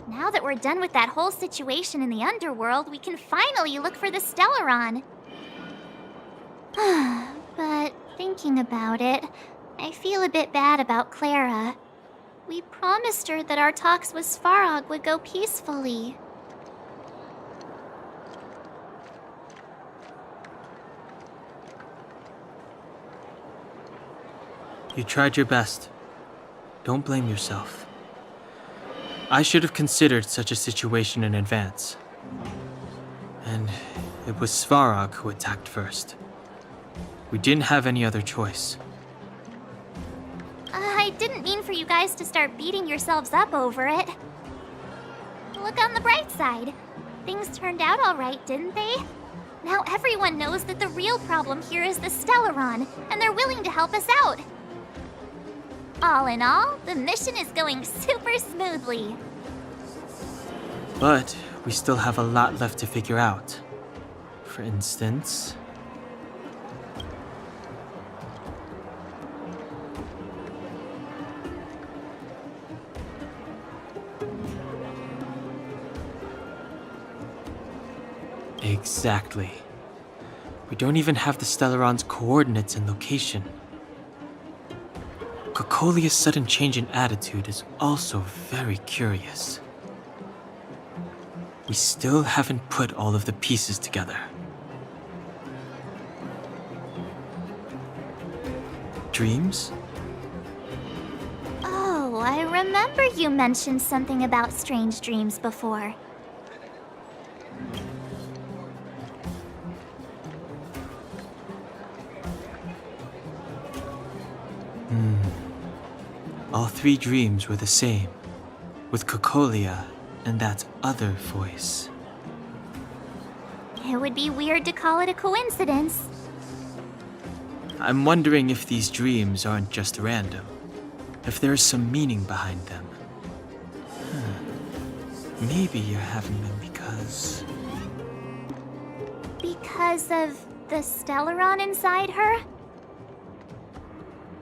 Now that we're done with that whole situation in the underworld, we can finally look for the Stellaron. But thinking about it, I feel a bit bad about Clara. We promised her that our talks with Svarog would go peacefully. You tried your best. Don't blame yourself. I should have considered such a situation in advance. And it was Svarog who attacked first. We didn't have any other choice. I didn't mean for you guys to start beating yourselves up over it. Look on the bright side. Things turned out alright, didn't they? Now everyone knows that the real problem here is the Stellaron, and they're willing to help us out. All in all, the mission is going super smoothly. But we still have a lot left to figure out. For instance... Exactly. We don't even have the Stellaron's coordinates and location. Cocolia's sudden change in attitude is also very curious. We still haven't put all of the pieces together. Dreams? Oh, I remember you mentioned something about strange dreams before. All three dreams were the same, with Cocolia and that other voice. It would be weird to call it a coincidence. I'm wondering if these dreams aren't just random, if there's some meaning behind them. Maybe you're having them because... Because of the Stellaron inside her?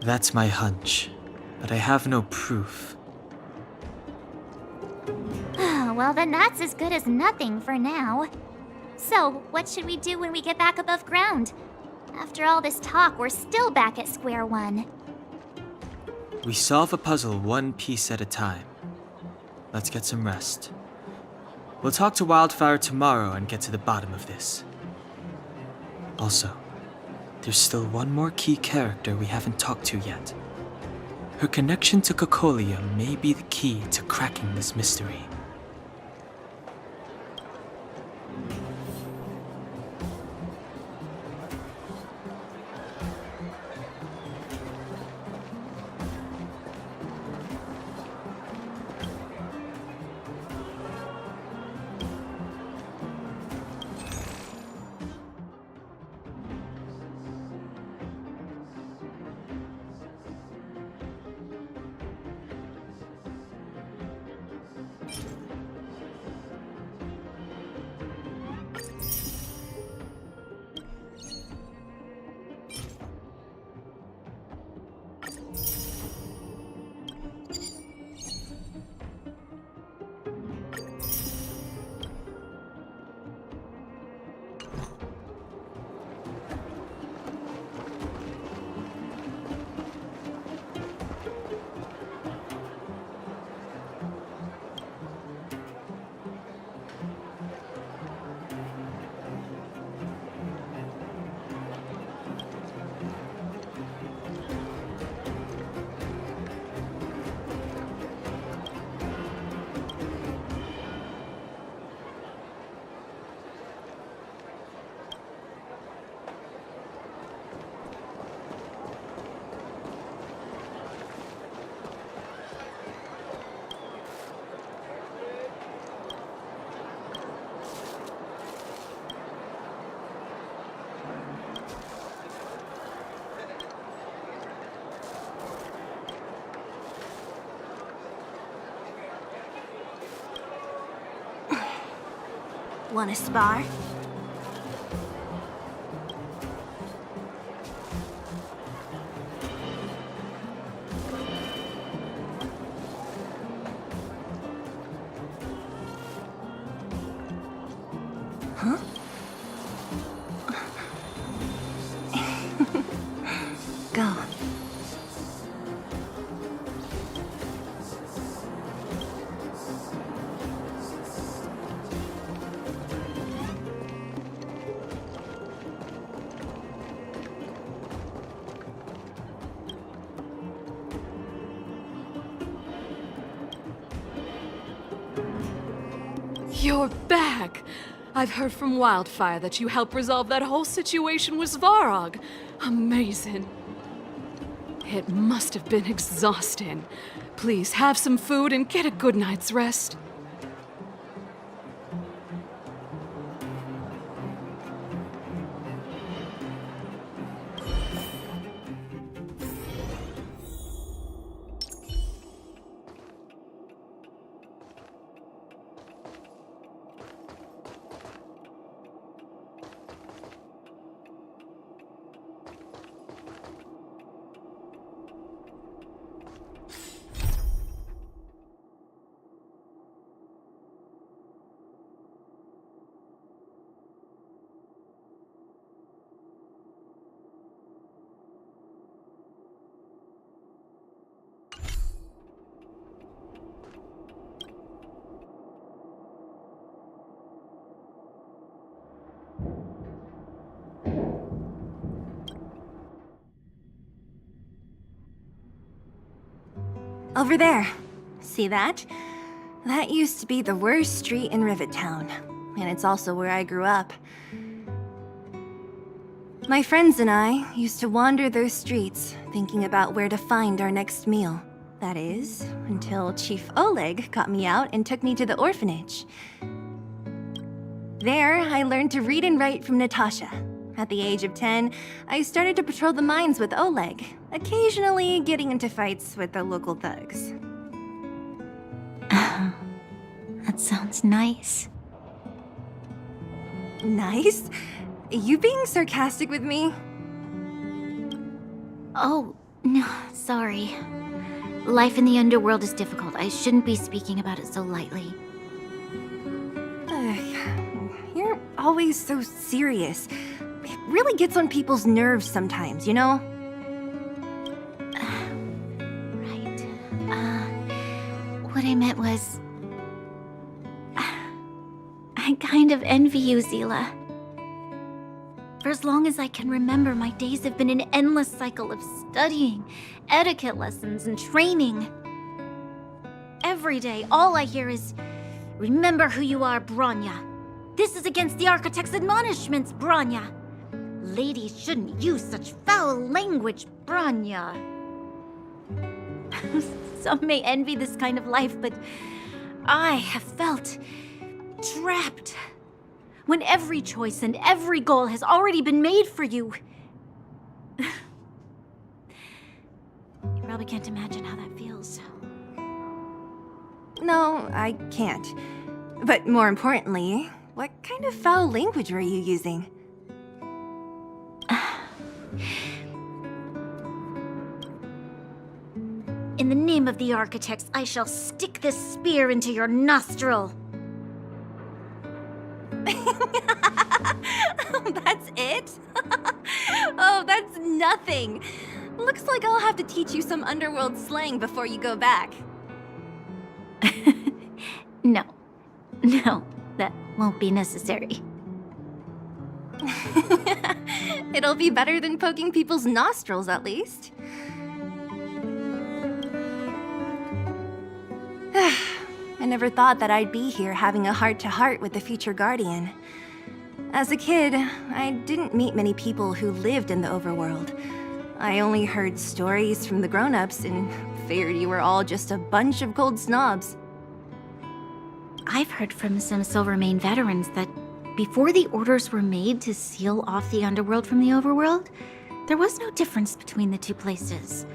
That's my hunch, but I have no proof. Well, then that's as good as nothing for now. So, what should we do when we get back above ground? After all this talk, we're still back at square one. We solve a puzzle one piece at a time. Let's get some rest. We'll talk to Wildfire tomorrow and get to the bottom of this. Also, there's still one more key character we haven't talked to yet. Her connection to Cocolia may be the key to cracking this mystery. Wanna spar? Huh? Go. You're back! I've heard from Wildfire that you helped resolve that whole situation with Svarog. Amazing. It must have been exhausting. Please have some food and get a good night's rest. Over there. See that? That used to be the worst street in Rivet Town. And it's also where I grew up. My friends and I used to wander those streets, thinking about where to find our next meal. That is, until Chief Oleg got me out and took me to the orphanage. There, I learned to read and write from Natasha. At the age of 10, I started to patrol the mines with Oleg, occasionally getting into fights with the local thugs. That sounds nice. Nice? You being sarcastic with me? Oh, no, sorry. Life in the underworld is difficult. I shouldn't be speaking about it so lightly. You're always so serious. It really gets on people's nerves sometimes, you know? Right. What I meant was... I kind of envy you, Zila. For as long as I can remember, my days have been an endless cycle of studying, etiquette lessons, and training. Every day, all I hear is, "Remember who you are, Bronya. This is against the Architect's admonishments, Bronya. Ladies shouldn't use such foul language, Bronya." Some may envy this kind of life, but I have felt trapped. When every choice and every goal has already been made for you. You probably can't imagine how that feels. No, I can't. But more importantly, what kind of foul language were you using? In the name of the Architects, I shall stick this spear into your nostril. That's it? Oh, that's nothing. Looks like I'll have to teach you some underworld slang before you go back. No, that won't be necessary. It'll be better than poking people's nostrils, at least. I never thought that I'd be here having a heart-to-heart with the future Guardian. As a kid, I didn't meet many people who lived in the overworld. I only heard stories from the grown-ups and figured you were all just a bunch of cold snobs. I've heard from some Silvermane veterans that before the orders were made to seal off the underworld from the overworld, there was no difference between the two places.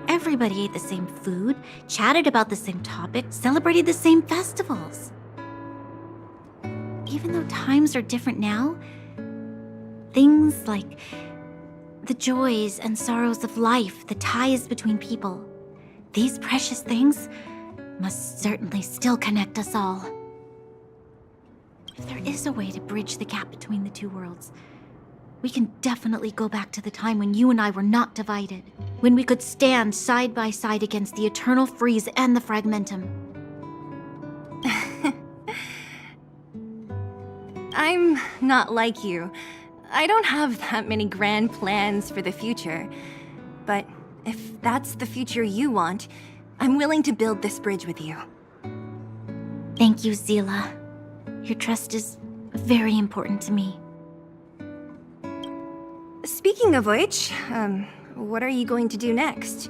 Everybody ate the same food, chatted about the same topics, celebrated the same festivals. Even though times are different now, things like the joys and sorrows of life, the ties between people, these precious things must certainly still connect us all. If there is a way to bridge the gap between the two worlds, we can definitely go back to the time when you and I were not divided. When we could stand side by side against the Eternal Freeze and the Fragmentum. I'm not like you. I don't have that many grand plans for the future. But if that's the future you want, I'm willing to build this bridge with you. Thank you, Zila. Your trust is very important to me. Speaking of which, what are you going to do next?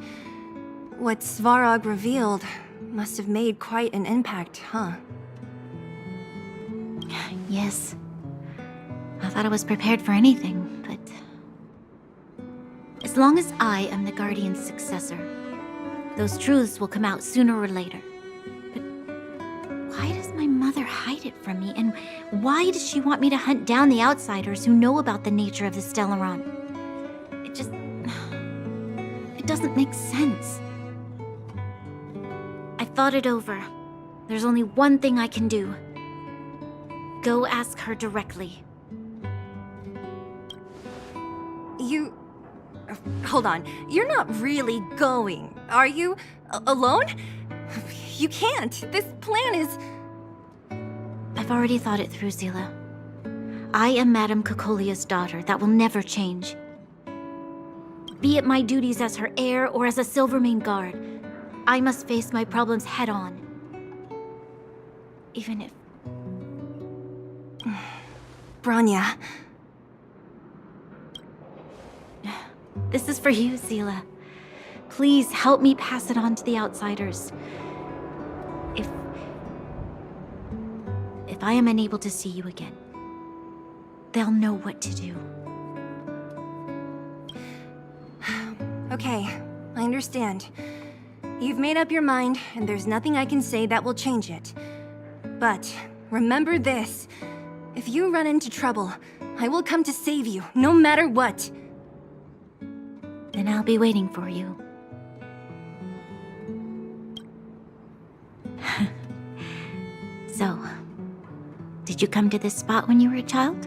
What Svarog revealed must have made quite an impact, huh? Yes. I thought I was prepared for anything, but... As long as I am the Guardian's successor, those truths will come out sooner or later. But why does my mother hide it from me? And why does she want me to hunt down the outsiders who know about the nature of the Stellaron? It doesn't make sense. I thought it over. There's only one thing I can do. Go ask her directly. Hold on. You're not really going, are you? Alone? You can't. This plan is... I've already thought it through, Zila. I am Madame Cocolia's daughter. That will never change. Be it my duties as her heir or as a Silvermane guard, I must face my problems head on. Even if... Branya. This is for you, Zila. Please help me pass it on to the outsiders. If I am unable to see you again, they'll know what to do. Okay, I understand. You've made up your mind, and there's nothing I can say that will change it. But remember this. If you run into trouble, I will come to save you, no matter what. Then I'll be waiting for you. So, did you come to this spot when you were a child?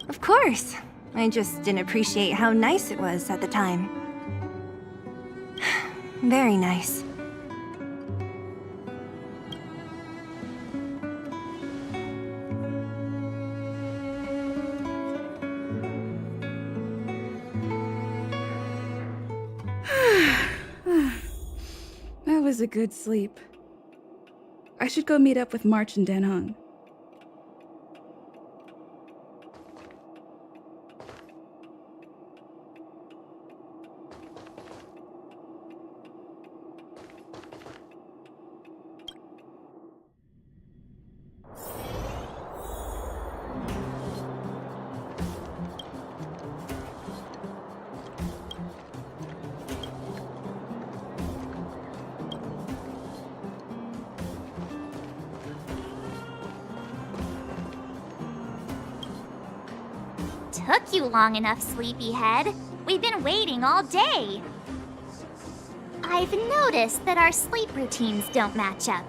Of course. I just didn't appreciate how nice it was at the time. Very nice. That was a good sleep. I should go meet up with March and Dan Hung. Took you long enough, sleepyhead. We've been waiting all day. I've noticed that our sleep routines don't match up.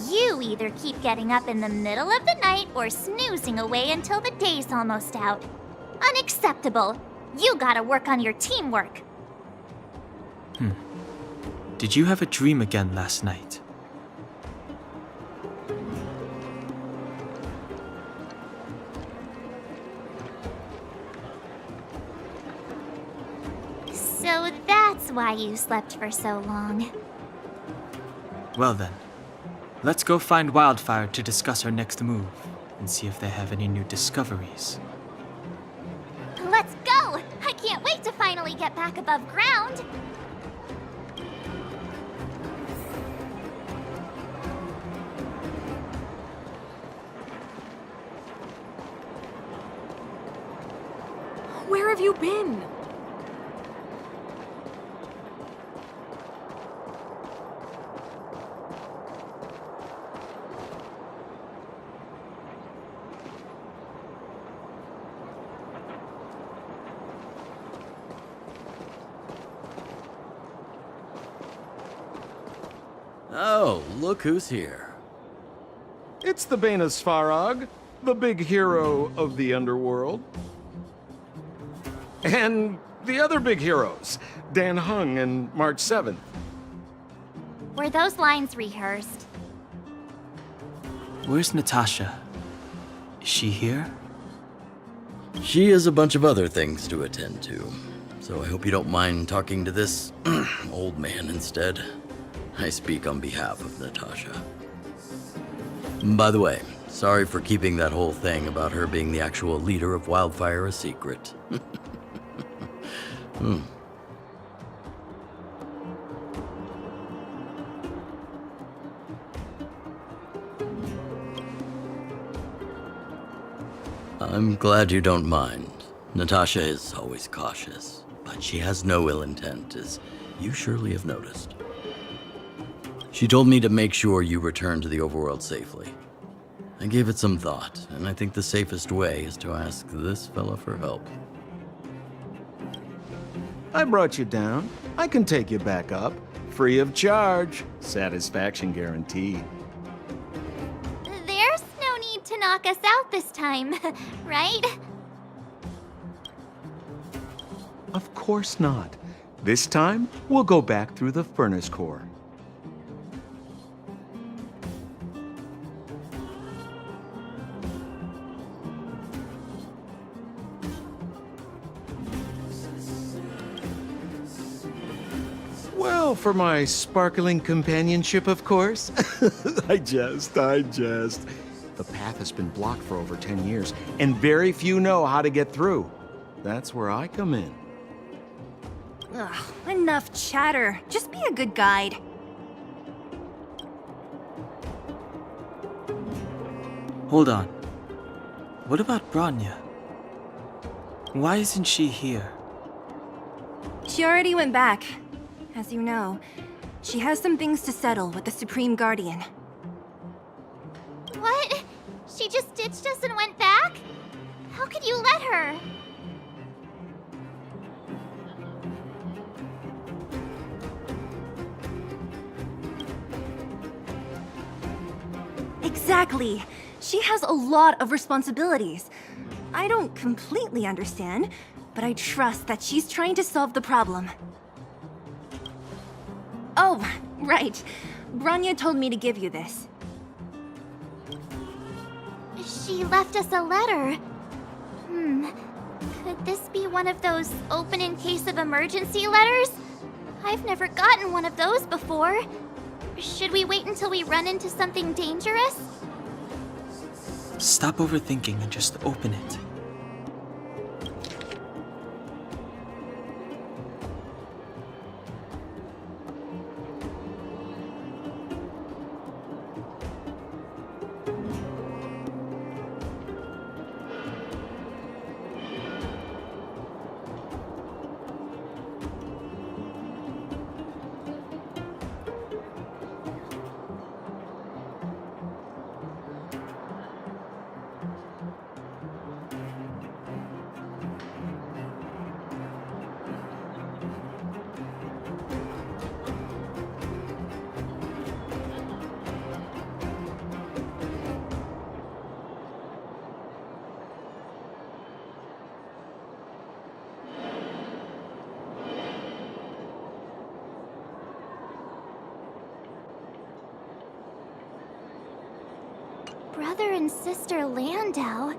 You either keep getting up in the middle of the night or snoozing away until the day's almost out. Unacceptable. You gotta work on your teamwork. Did you have a dream again last night? So that's why you slept for so long. Well then, let's go find Wildfire to discuss our next move and see if they have any new discoveries. Let's go! I can't wait to finally get back above ground. Where have you been? Oh, look who's here. It's the Bane of Svarog, the big hero of the underworld. And the other big heroes, Dan Hung and March 7th. Were those lines rehearsed? Where's Natasha? Is she here? She has a bunch of other things to attend to, so I hope you don't mind talking to this old man instead. I speak on behalf of Natasha. By the way, sorry for keeping that whole thing about her being the actual leader of Wildfire a secret. I'm glad you don't mind. Natasha is always cautious, but she has no ill intent, as you surely have noticed. She told me to make sure you return to the overworld safely. I gave it some thought, and I think the safest way is to ask this fella for help. I brought you down. I can take you back up. Free of charge. Satisfaction guaranteed. There's no need to knock us out this time, right? Of course not. This time, we'll go back through the furnace core. Well, for my sparkling companionship, of course. I jest. The path has been blocked for over 10 years, and very few know how to get through. That's where I come in. Ugh, enough chatter. Just be a good guide. Hold on. What about Bronya? Why isn't she here? She already went back. As you know, she has some things to settle with the Supreme Guardian. What? She just ditched us and went back? How could you let her? Exactly. She has a lot of responsibilities. I don't completely understand, but I trust that she's trying to solve the problem. Oh, right. Bronya told me to give you this. She left us a letter. Could this be one of those open in case of emergency letters? I've never gotten one of those before. Should we wait until we run into something dangerous? Stop overthinking and just open it. Brother and Sister Landau?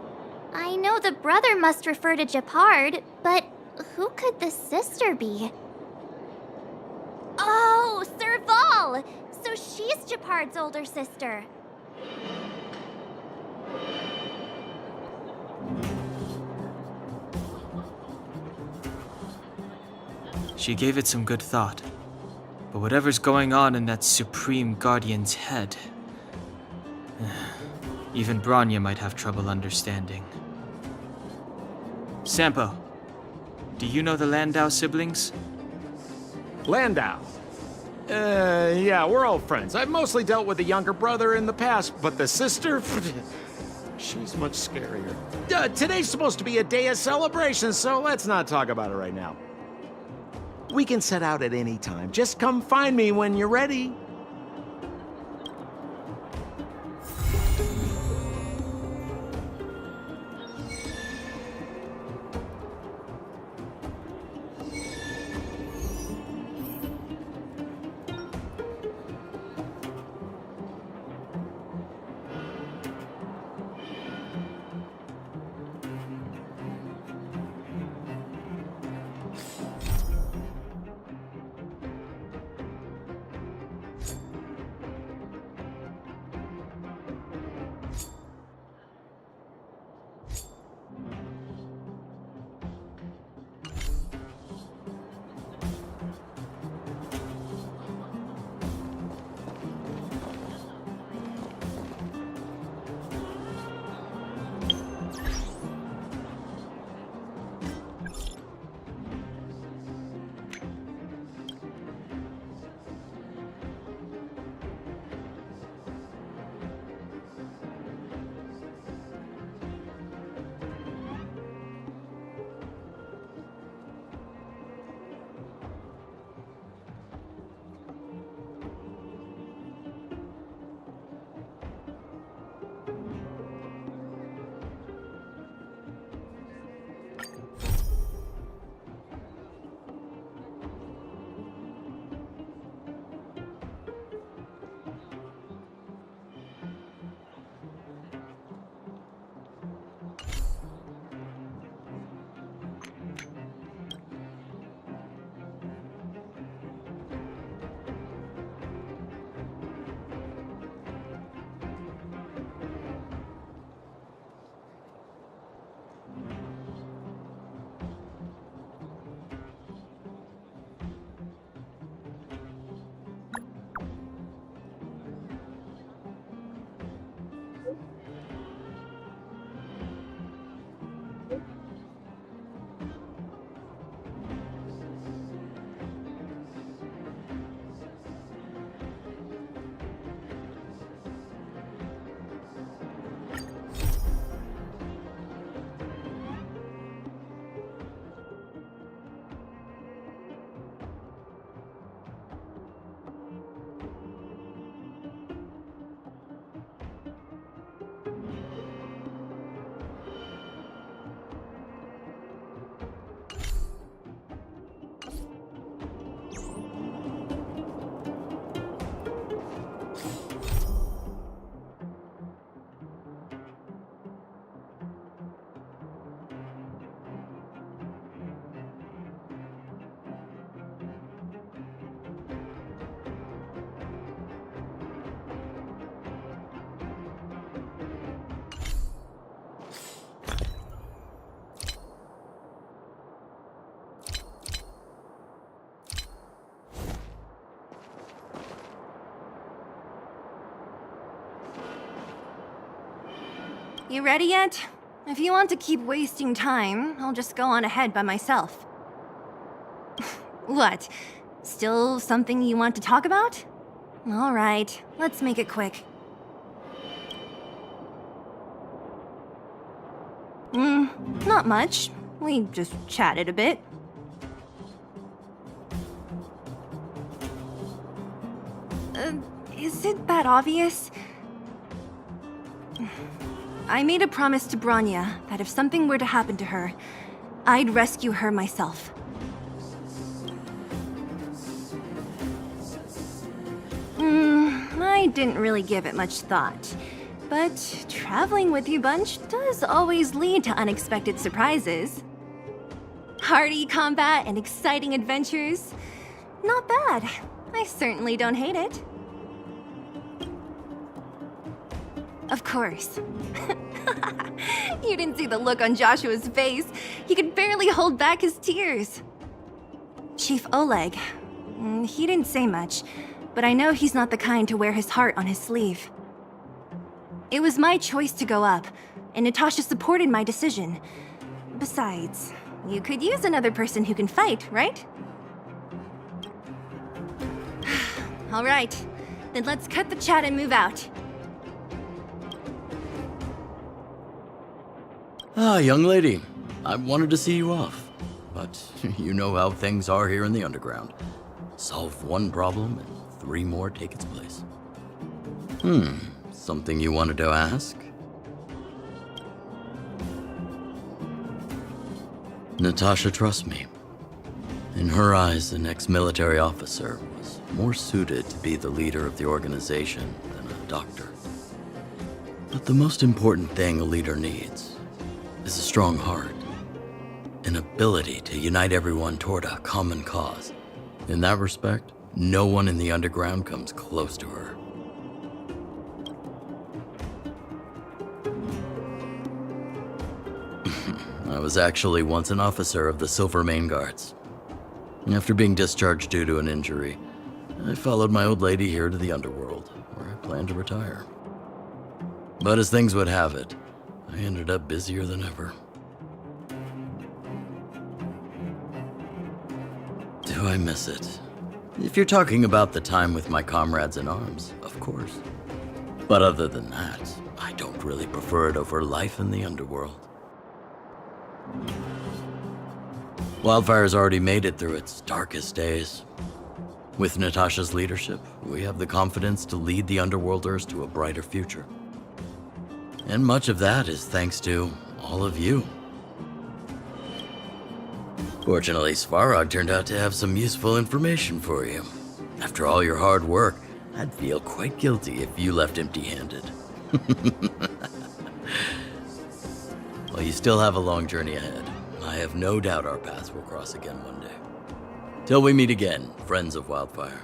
I know the brother must refer to Japard, but who could the sister be? Oh, Serval! So she's Japard's older sister. She gave it some good thought. But whatever's going on in that Supreme Guardian's head, even Bronya might have trouble understanding. Sampo, do you know the Landau siblings? Landau. Yeah, we're all friends. I've mostly dealt with the younger brother in the past, but the sister, she's much scarier. Today's supposed to be a day of celebration, so let's not talk about it right now. We can set out at any time. Just come find me when you're ready. You ready yet? If you want to keep wasting time, I'll just go on ahead by myself. What? Still something you want to talk about? Alright, let's make it quick. Not much. We just chatted a bit. Is it that obvious? I made a promise to Branya that if something were to happen to her, I'd rescue her myself. I didn't really give it much thought. But traveling with you bunch does always lead to unexpected surprises. Hearty combat and exciting adventures. Not bad. I certainly don't hate it. Of course. You didn't see the look on Joshua's face. He could barely hold back his tears. Chief Oleg. He didn't say much, but I know he's not the kind to wear his heart on his sleeve. It was my choice to go up, and Natasha supported my decision. Besides, you could use another person who can fight, right? All right, then let's cut the chat and move out. Ah, young lady. I wanted to see you off. But you know how things are here in the underground. Solve one problem and 3 more take its place. Something you wanted to ask? Natasha trusts me. In her eyes, an ex-military officer was more suited to be the leader of the organization than a doctor. But the most important thing a leader needs is a strong heart, an ability to unite everyone toward a common cause. In that respect, no one in the underground comes close to her. I was actually once an officer of the Silver Main Guards. After being discharged due to an injury, I followed my old lady here to the underworld, where I plan to retire. But as things would have it, I ended up busier than ever. Do I miss it? If you're talking about the time with my comrades in arms, of course. But other than that, I don't really prefer it over life in the underworld. Wildfire's already made it through its darkest days. With Natasha's leadership, we have the confidence to lead the Underworlders to a brighter future. And much of that is thanks to all of you. Fortunately, Svarog turned out to have some useful information for you. After all your hard work, I'd feel quite guilty if you left empty-handed. While you still have a long journey ahead, I have no doubt our paths will cross again one day. Till we meet again, friends of Wildfire.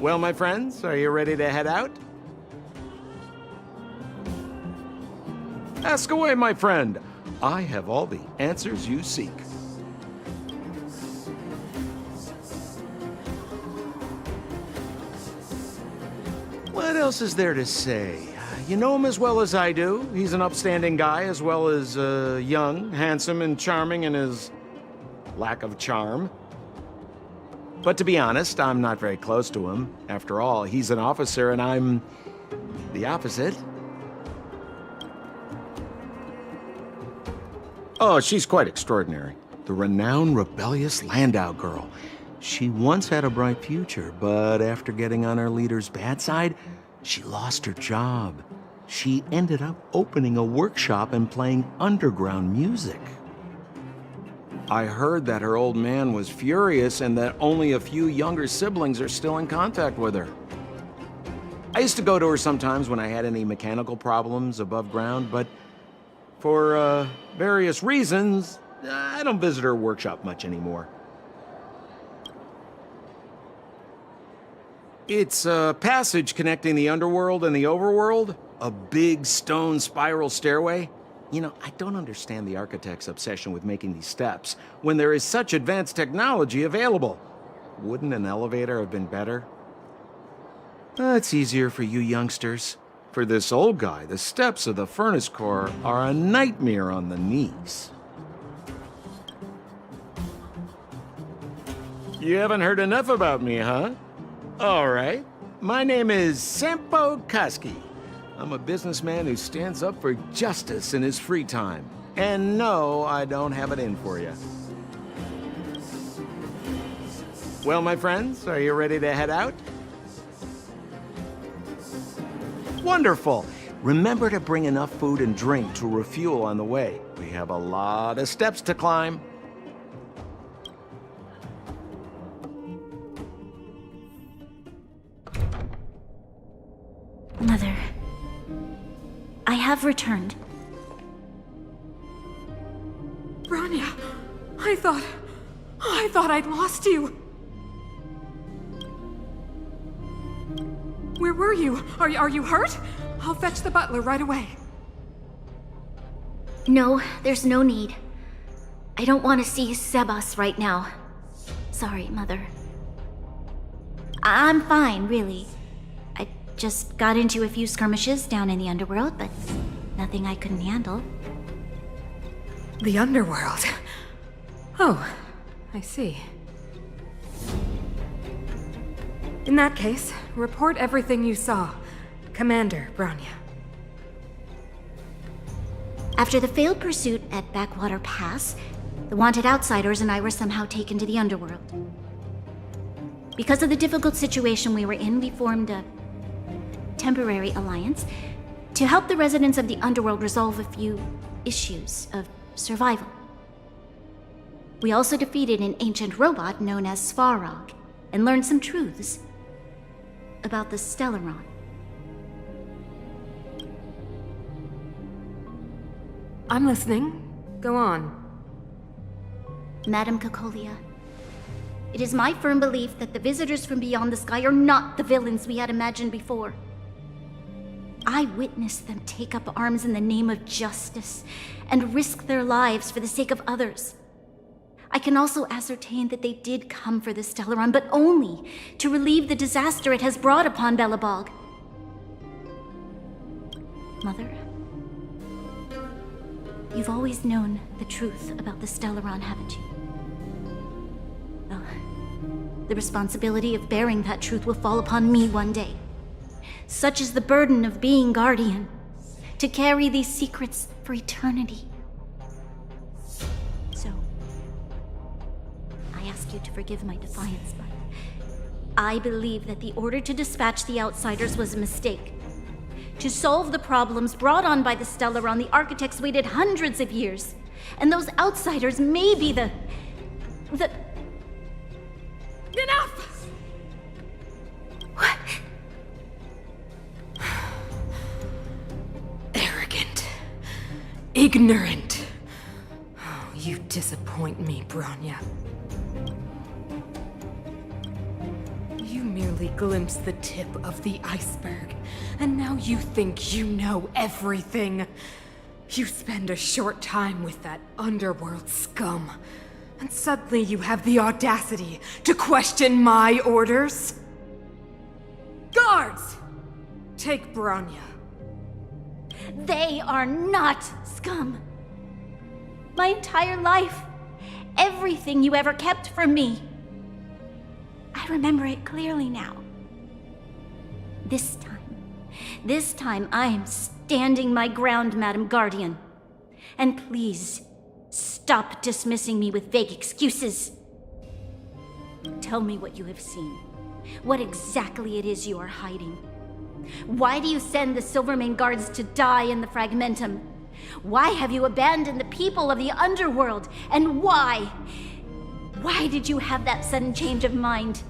Well, my friends, are you ready to head out? Ask away, my friend. I have all the answers you seek. What else is there to say? You know him as well as I do. He's an upstanding guy, as well as young, handsome, and charming in his lack of charm. But to be honest, I'm not very close to him. After all, he's an officer and I'm the opposite. Oh, she's quite extraordinary. The renowned rebellious Landau girl. She once had a bright future, but after getting on her leader's bad side, she lost her job. She ended up opening a workshop and playing underground music. I heard that her old man was furious and that only a few younger siblings are still in contact with her. I used to go to her sometimes when I had any mechanical problems above ground, but for various reasons, I don't visit her workshop much anymore. It's a passage connecting the underworld and the overworld, a big stone spiral stairway. You know, I don't understand the architect's obsession with making these steps when there is such advanced technology available. Wouldn't an elevator have been better? It's easier for you youngsters. For this old guy, the steps of the furnace core are a nightmare on the knees. You haven't heard enough about me, huh? All right. My name is Sampo Koski. I'm a businessman who stands up for justice in his free time. And no, I don't have it in for you. Well, my friends, are you ready to head out? Wonderful. Remember to bring enough food and drink to refuel on the way. We have a lot of steps to climb. Mother, I have returned. Bronya, I thought I'd lost you. Where were you? Are you hurt? I'll fetch the butler right away. No, there's no need. I don't want to see Sebas right now. Sorry, Mother. I'm fine, really. I just got into a few skirmishes down in the underworld, but nothing I couldn't handle. The underworld. Oh, I see. In that case, report everything you saw. Commander Bronya. After the failed pursuit at Backwater Pass, the wanted outsiders and I were somehow taken to the underworld. Because of the difficult situation we were in, we formed a temporary alliance to help the residents of the underworld resolve a few issues of survival. We also defeated an ancient robot known as Svarog and learned some truths about the Stellaron. I'm listening. Go on. Madam Cocolia, it is my firm belief that the visitors from beyond the sky are not the villains we had imagined before. I witnessed them take up arms in the name of justice and risk their lives for the sake of others. I can also ascertain that they did come for the Stellaron, but only to relieve the disaster it has brought upon Belobog. Mother, you've always known the truth about the Stellaron, haven't you? Well, the responsibility of bearing that truth will fall upon me one day. Such is the burden of being Guardian, to carry these secrets for eternity. So, I ask you to forgive my defiance, but I believe that the order to dispatch the outsiders was a mistake. To solve the problems brought on by the Stellaron, the architects waited hundreds of years. And those outsiders may be the... Enough! What? Arrogant. Ignorant. Oh, you disappoint me, Bronya. You merely glimpsed the tip of the iceberg, and now you think you know everything. You spend a short time with that underworld scum, and suddenly you have the audacity to question my orders? Guards! Take Bronya. They are not scum. My entire life, everything you ever kept from me. I remember it clearly now. This time I am standing my ground, Madam Guardian. And please, stop dismissing me with vague excuses. Tell me what you have seen. What exactly it is you are hiding. Why do you send the Silvermane guards to die in the Fragmentum? Why have you abandoned the people of the underworld? And why? Why did you have that sudden change of mind?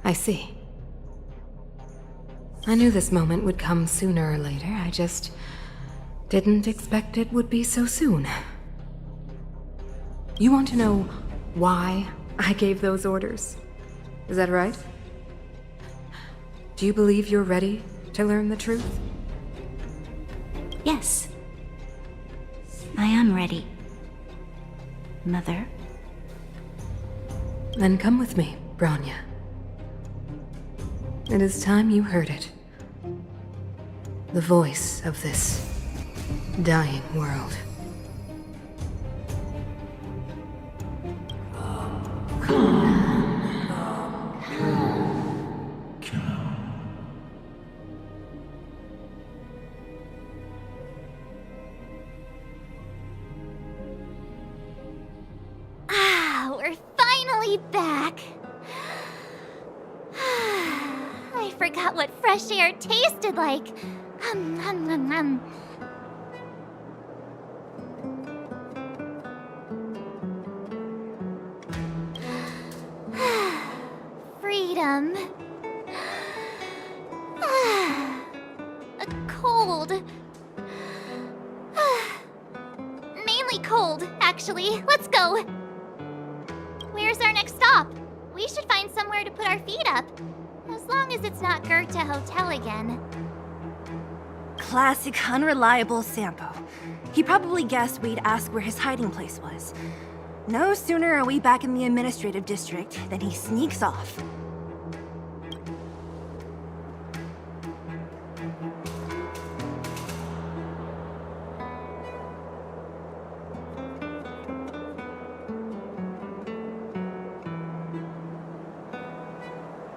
I see. I knew this moment would come sooner or later. I just didn't expect it would be so soon. You want to know why I gave those orders? Is that right? Do you believe you're ready to learn the truth? Yes. I am ready. Mother. Then come with me, Bronya. It is time you heard it. The voice of this dying world. We're finally back. I forgot what fresh air tasted like. Freedom. A cold. Mainly cold, actually. Let's go. Where's our next stop? We should find somewhere to put our feet up. As long as it's not Goethe Hotel again. Classic unreliable Sampo. He probably guessed we'd ask where his hiding place was. No sooner are we back in the administrative district than he sneaks off.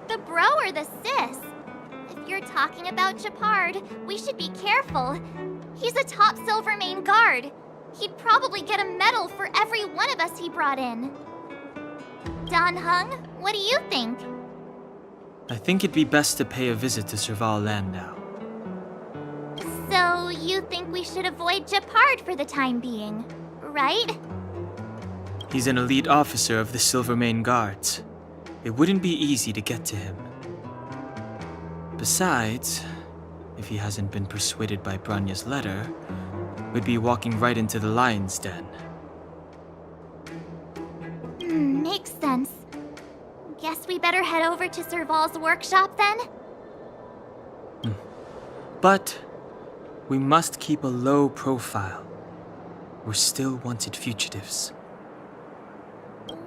The bro or the sis? If you're talking about Japard, we should be careful. He's a top Silvermane guard. He'd probably get a medal for every one of us he brought in. Don Hung, what do you think? I think it'd be best to pay a visit to Serval Landau. So you think we should avoid Japard for the time being, right? He's an elite officer of the Silvermane Guards. It wouldn't be easy to get to him. Besides, if he hasn't been persuaded by Branya's letter, we'd be walking right into the lion's den. Makes sense. Guess we better head over to Serval's workshop then? But we must keep a low profile. We're still wanted fugitives.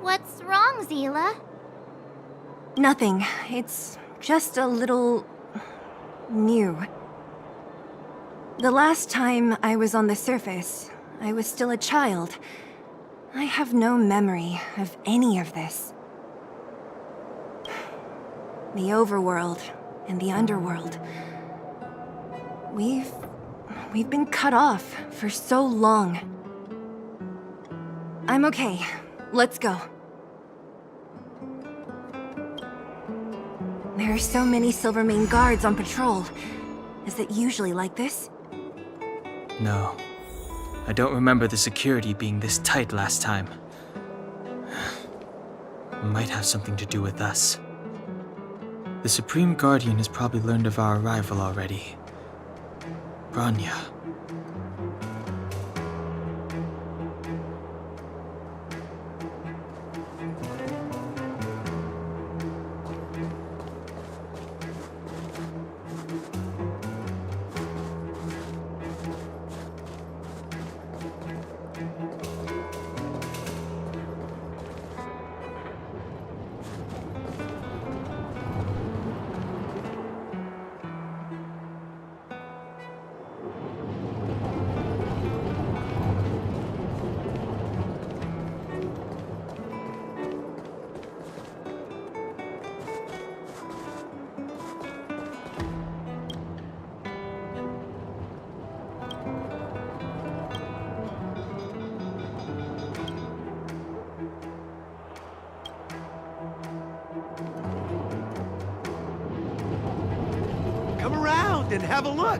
What's wrong, Zila? Nothing. It's just a little... new. The last time I was on the surface, I was still a child. I have no memory of any of this. The overworld and the underworld. We've been cut off for so long. I'm okay. Let's go. There are so many Silvermane guards on patrol. Is it usually like this? No. I don't remember the security being this tight last time. Might have something to do with us. The Supreme Guardian has probably learned of our arrival already. Bronya. Come around and have a look.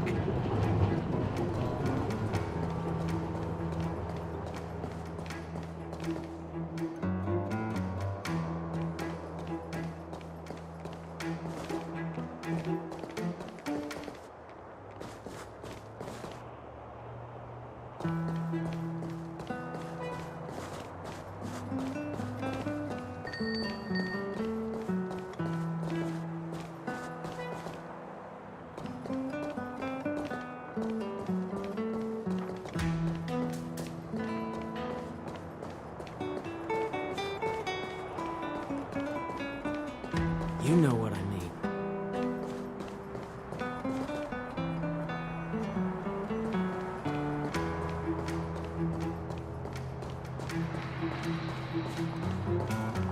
You know what I mean.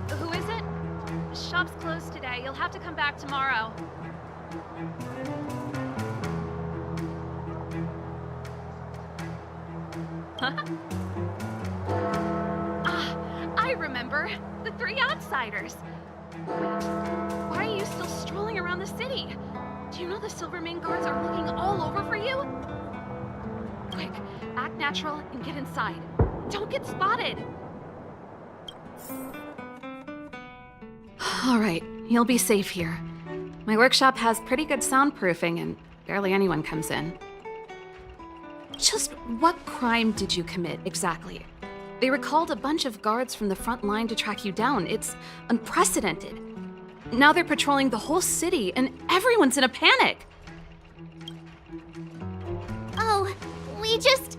Who is it? Shop's closed today. You'll have to come back tomorrow. I remember. The three outsiders. Wait, why are you still strolling around the city? Do you know the Silvermane guards are looking all over for you? Quick, act natural and get inside. Don't get spotted. All right, you'll be safe here. My workshop has pretty good soundproofing and barely anyone comes in. Just what crime did you commit exactly? They recalled a bunch of guards from the front line to track you down. It's unprecedented. Now they're patrolling the whole city and everyone's in a panic. Oh, we just...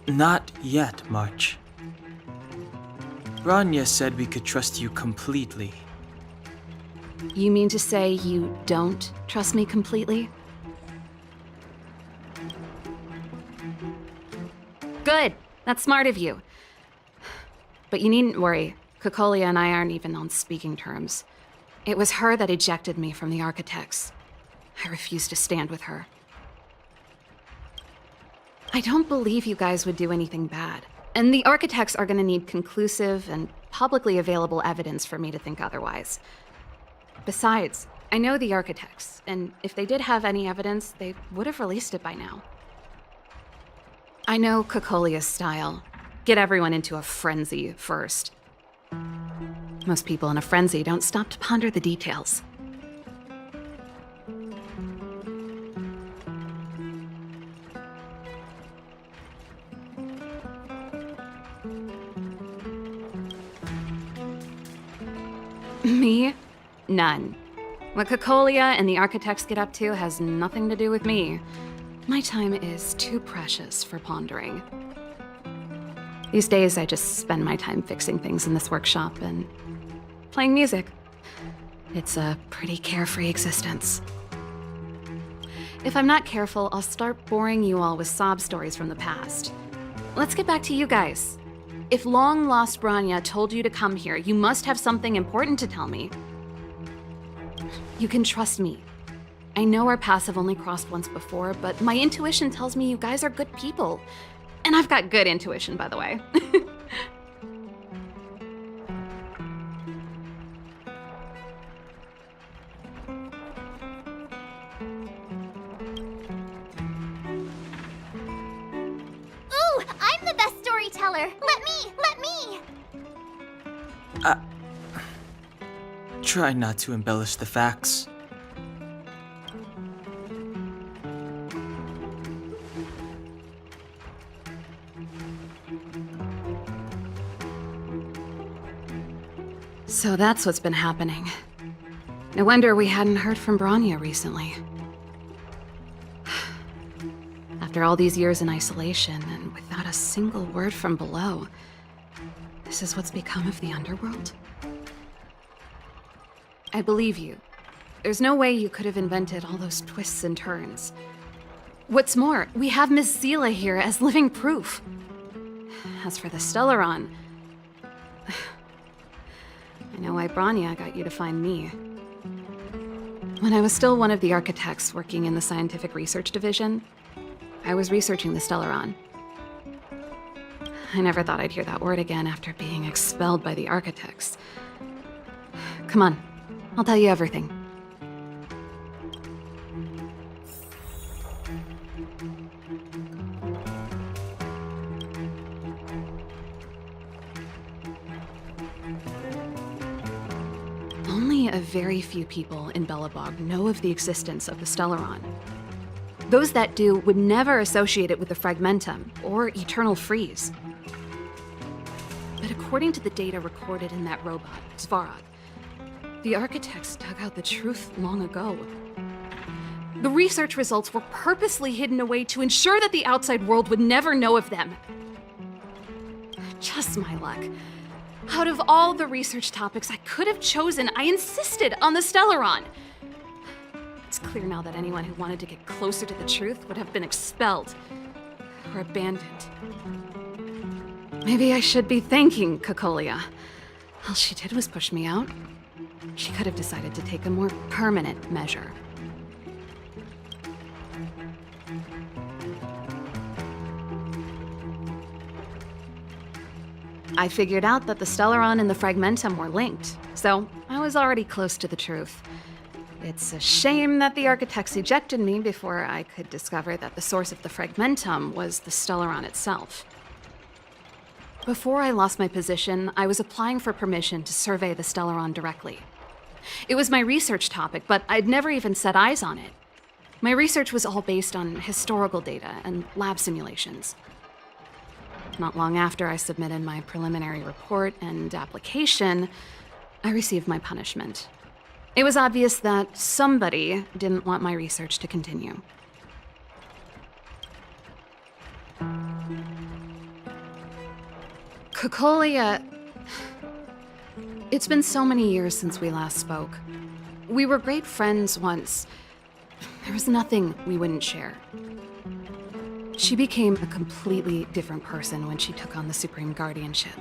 Not yet, March. Branya said we could trust you completely. You mean to say you don't trust me completely? Good. That's smart of you. But you needn't worry. Cocolia and I aren't even on speaking terms. It was her that ejected me from the Architects. I refuse to stand with her. I don't believe you guys would do anything bad. And the Architects are gonna need conclusive and publicly available evidence for me to think otherwise. Besides, I know the Architects, and if they did have any evidence, they would have released it by now. I know Cocolia's style. Get everyone into a frenzy first. Most people in a frenzy don't stop to ponder the details. Me? None. What Cocolia and the Architects get up to has nothing to do with me. My time is too precious for pondering. These days, I just spend my time fixing things in this workshop and playing music. It's a pretty carefree existence. If I'm not careful, I'll start boring you all with sob stories from the past. Let's get back to you guys. If long-lost Branya told you to come here, you must have something important to tell me. You can trust me. I know our paths have only crossed once before, but my intuition tells me you guys are good people. And I've got good intuition, by the way. Ooh, I'm the best storyteller! Let me! Try not to embellish the facts. So that's what's been happening. No wonder we hadn't heard from Branya recently. After all these years in isolation and without a single word from below, this is what's become of the underworld? I believe you. There's no way you could have invented all those twists and turns. What's more, we have Miss Zila here as living proof. As for the Stellaron, I know why Branya got you to find me. When I was still one of the Architects working in the Scientific Research Division, I was researching the Stellaron. I never thought I'd hear that word again after being expelled by the Architects. Come on, I'll tell you everything. a very few people in Belobog know of the existence of the Stellaron. Those that do would never associate it with the Fragmentum or Eternal Freeze. But according to the data recorded in that robot, Svarog, the architects dug out the truth long ago. The research results were purposely hidden away to ensure that the outside world would never know of them. Just my luck. Out of all the research topics I could have chosen, I insisted on the Stellaron. It's clear now that anyone who wanted to get closer to the truth would have been expelled or abandoned. Maybe I should be thanking Cocolia. All she did was push me out. She could have decided to take a more permanent measure. I figured out that the Stellaron and the Fragmentum were linked, so I was already close to the truth. It's a shame that the architects ejected me before I could discover that the source of the Fragmentum was the Stellaron itself. Before I lost my position, I was applying for permission to survey the Stellaron directly. It was my research topic, but I'd never even set eyes on it. My research was all based on historical data and lab simulations. Not long after I submitted my preliminary report and application, I received my punishment. It was obvious that somebody didn't want my research to continue. Cocolia... It's been so many years since we last spoke. We were great friends once. There was nothing we wouldn't share. She became a completely different person when she took on the Supreme Guardianship.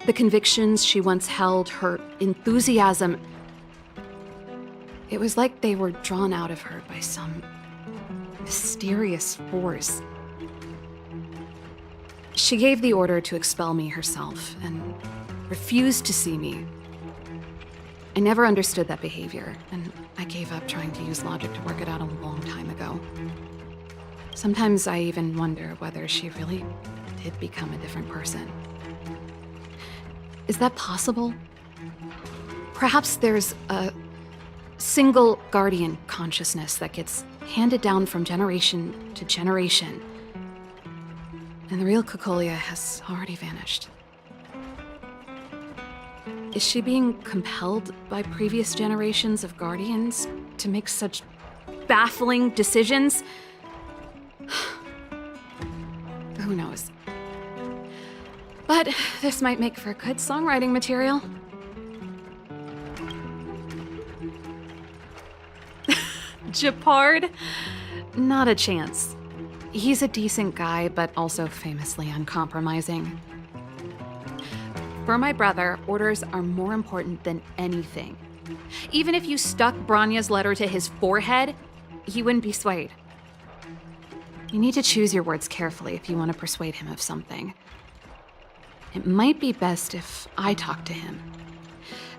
The convictions she once held, her enthusiasm, it was like they were drawn out of her by some mysterious force. She gave the order to expel me herself and refused to see me. I never understood that behavior, and I gave up trying to use logic to work it out a long time ago. Sometimes I even wonder whether she really did become a different person. Is that possible? Perhaps there's a single guardian consciousness that gets handed down from generation to generation, and the real Cocolia has already vanished. Is she being compelled by previous generations of guardians to make such baffling decisions? Who knows? But this might make for good songwriting material. Japard? Not a chance. He's a decent guy, but also famously uncompromising. For my brother, orders are more important than anything. Even if you stuck Branya's letter to his forehead, he wouldn't be swayed. You need to choose your words carefully if you want to persuade him of something. It might be best if I talk to him.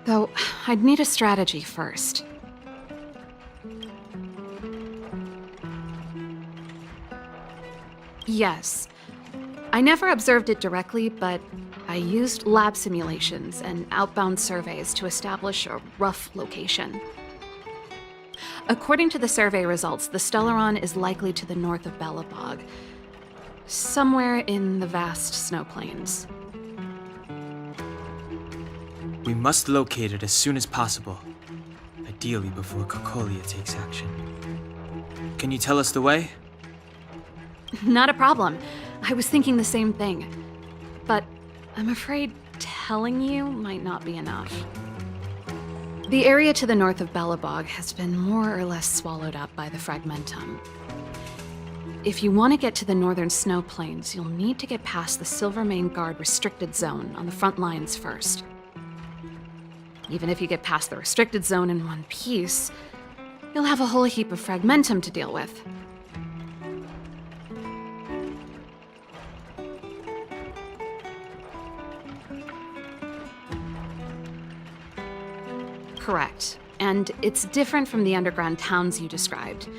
Though, I'd need a strategy first. Yes. I never observed it directly, but I used lab simulations and outbound surveys to establish a rough location. According to the survey results, the Stellaron is likely to the north of Belobog, somewhere in the vast snow plains. We must locate it as soon as possible, ideally before Cocolia takes action. Can you tell us the way? Not a problem. I was thinking the same thing. But I'm afraid telling you might not be enough. The area to the north of Belobog has been more or less swallowed up by the Fragmentum. If you want to get to the northern snow plains, you'll need to get past the Silvermane Guard restricted zone on the front lines first. Even if you get past the restricted zone in one piece, you'll have a whole heap of Fragmentum to deal with. Correct. And it's different from the underground towns you described.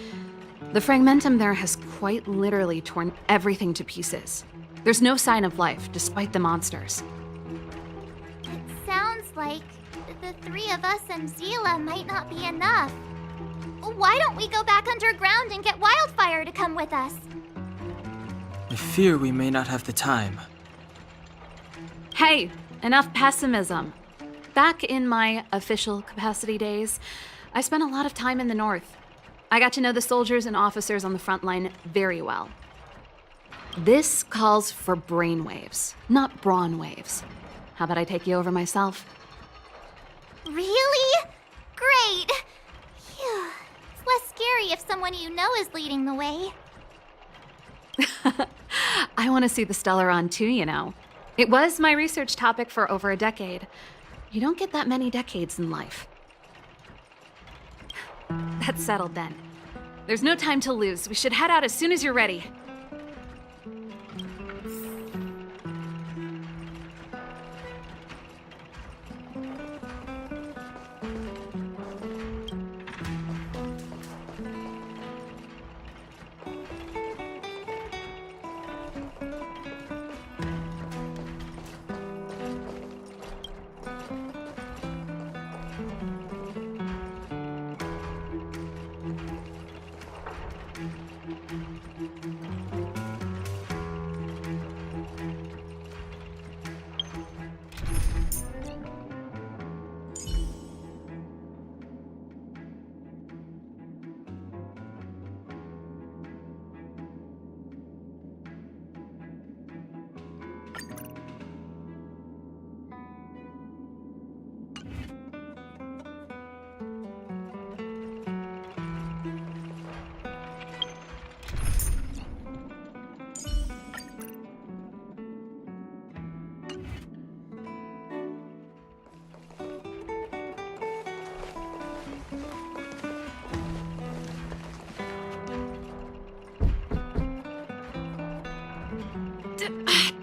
The Fragmentum there has quite literally torn everything to pieces. There's no sign of life, despite the monsters. It sounds like the three of us and Zila might not be enough. Why don't we go back underground and get Wildfire to come with us? I fear we may not have the time. Hey, enough pessimism. Back in my official capacity days, I spent a lot of time in the north. I got to know the soldiers and officers on the front line very well. This calls for brainwaves, not brawn waves. How about I take you over myself? Really? Great! Phew. It's less scary if someone you know is leading the way. I want to see the Stellaron too, you know. It was my research topic for over a decade. You don't get that many decades in life. That's settled then. There's no time to lose. We should head out as soon as you're ready.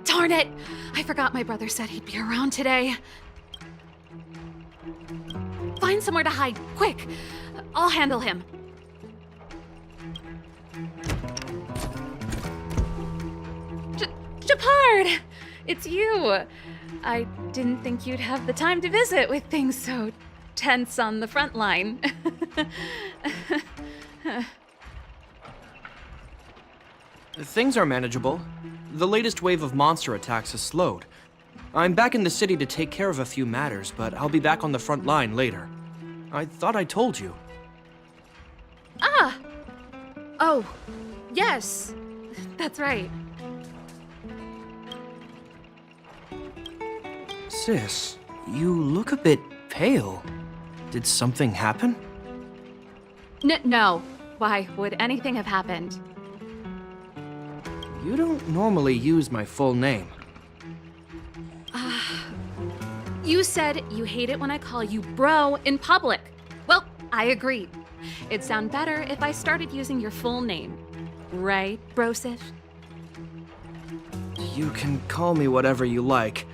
Darn it! I forgot my brother said he'd be around today. Find somewhere to hide, quick! I'll handle him. Japard! It's you! I didn't think you'd have the time to visit with things so tense on the front line. Things are manageable. The latest wave of monster attacks has slowed. I'm back in the city to take care of a few matters, but I'll be back on the front line later. I thought I told you. Ah! Oh, yes. That's right. Sis, you look a bit pale. Did something happen? No. Why would anything have happened? You don't normally use my full name. You said you hate it when I call you bro in public. Well, I agree. It'd sound better if I started using your full name. Right, Brosif? You can call me whatever you like.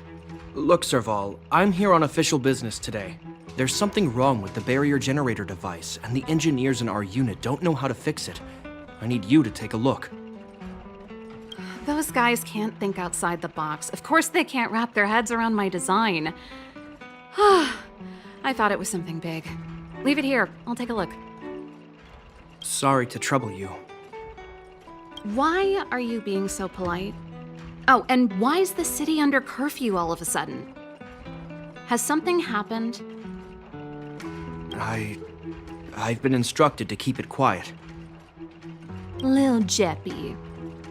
Look, Serval, I'm here on official business today. There's something wrong with the barrier generator device, and the engineers in our unit don't know how to fix it. I need you to take a look. Those guys can't think outside the box. Of course they can't wrap their heads around my design. I thought it was something big. Leave it here. I'll take a look. Sorry to trouble you. Why are you being so polite? Oh, and why is the city under curfew all of a sudden? Has something happened? I've been instructed to keep it quiet. Lil Jeppy.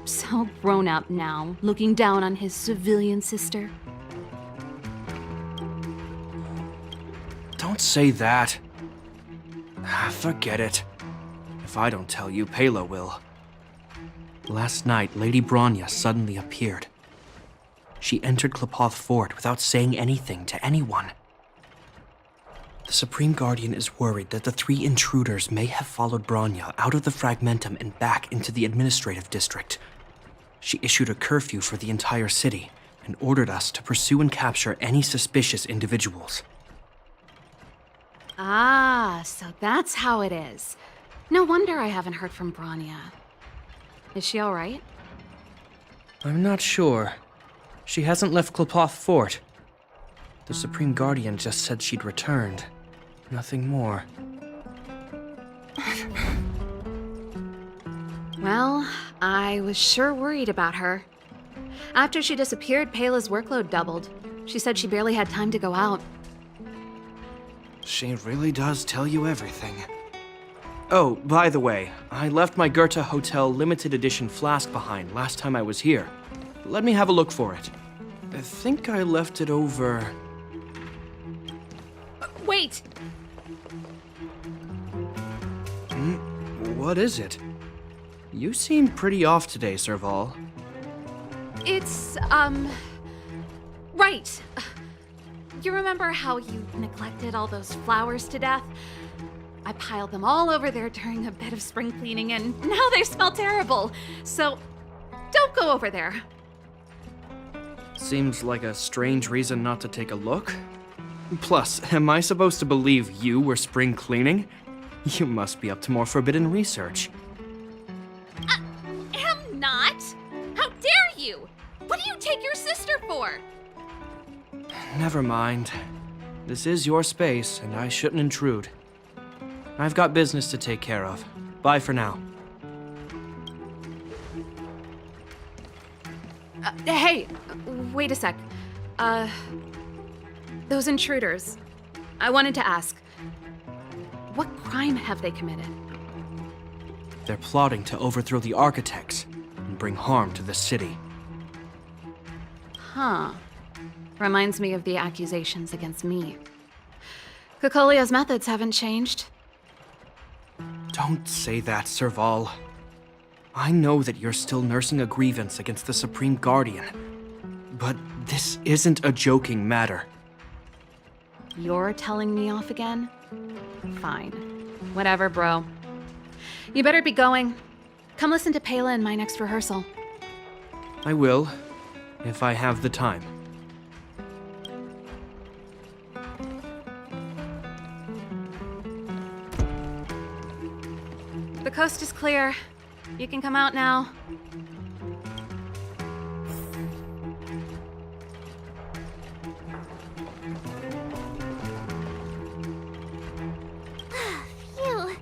So grown up now, looking down on his civilian sister. Don't say that. Forget it. If I don't tell you, Pela will. Last night, Lady Bronya suddenly appeared. She entered Klapoth Fort without saying anything to anyone. The Supreme Guardian is worried that the 3 intruders may have followed Bronya out of the Fragmentum and back into the administrative district. She issued a curfew for the entire city and ordered us to pursue and capture any suspicious individuals. Ah, so that's how it is. No wonder I haven't heard from Bronya. Is she all right? I'm not sure. She hasn't left Klapoth Fort. The Supreme Guardian just said she'd returned. Nothing more. Well, I was sure worried about her. After she disappeared, Payla's workload doubled. She said she barely had time to go out. She really does tell you everything. Oh, by the way, I left my Goethe Hotel limited edition flask behind last time I was here. Let me have a look for it. I think I left it over... Wait! What is it? You seem pretty off today, Serval. It's, right. You remember how you neglected all those flowers to death? I piled them all over there during a bit of spring cleaning, and now they smell terrible. So, don't go over there. Seems like a strange reason not to take a look. Plus, am I supposed to believe you were spring cleaning? You must be up to more forbidden research. Am not! How dare you! What do you take your sister for? Never mind. This is your space, and I shouldn't intrude. I've got business to take care of. Bye for now. Hey, wait a sec. Those intruders. I wanted to ask, what crime have they committed? They're plotting to overthrow the architects and bring harm to the city. Huh. Reminds me of the accusations against me. Kokolia's methods haven't changed. Don't say that, Serval. I know that you're still nursing a grievance against the Supreme Guardian, but this isn't a joking matter. You're telling me off again? Fine. Whatever, bro. You better be going. Come listen to Payla in my next rehearsal. I will, if I have the time. The coast is clear. You can come out now. Phew,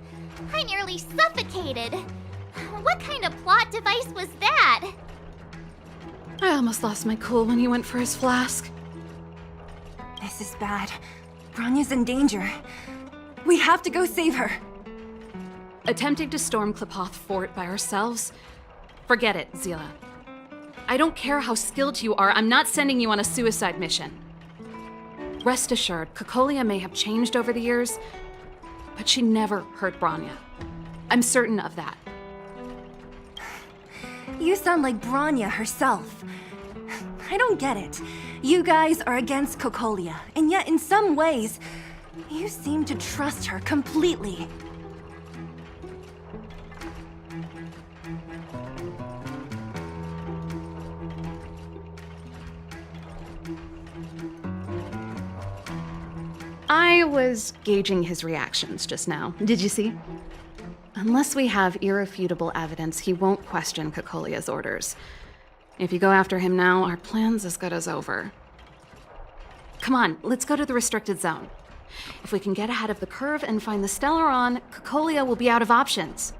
I nearly suffocated. What kind of plot device was that? I almost lost my cool when he went for his flask. This is bad. Bronya's in danger. We have to go save her. Attempting to storm Klipoth Fort by ourselves? Forget it, Zila. I don't care how skilled you are, I'm not sending you on a suicide mission. Rest assured, Kokolia may have changed over the years, but she never hurt Bronya. I'm certain of that. You sound like Bronya herself. I don't get it. You guys are against Kokolia, and yet in some ways, you seem to trust her completely. I was gauging his reactions just now. Did you see? Unless we have irrefutable evidence, he won't question Kokolia's orders. If you go after him now, our plan's as good as over. Come on, let's go to the restricted zone. If we can get ahead of the curve and find the Stellaron, Kokolia will be out of options.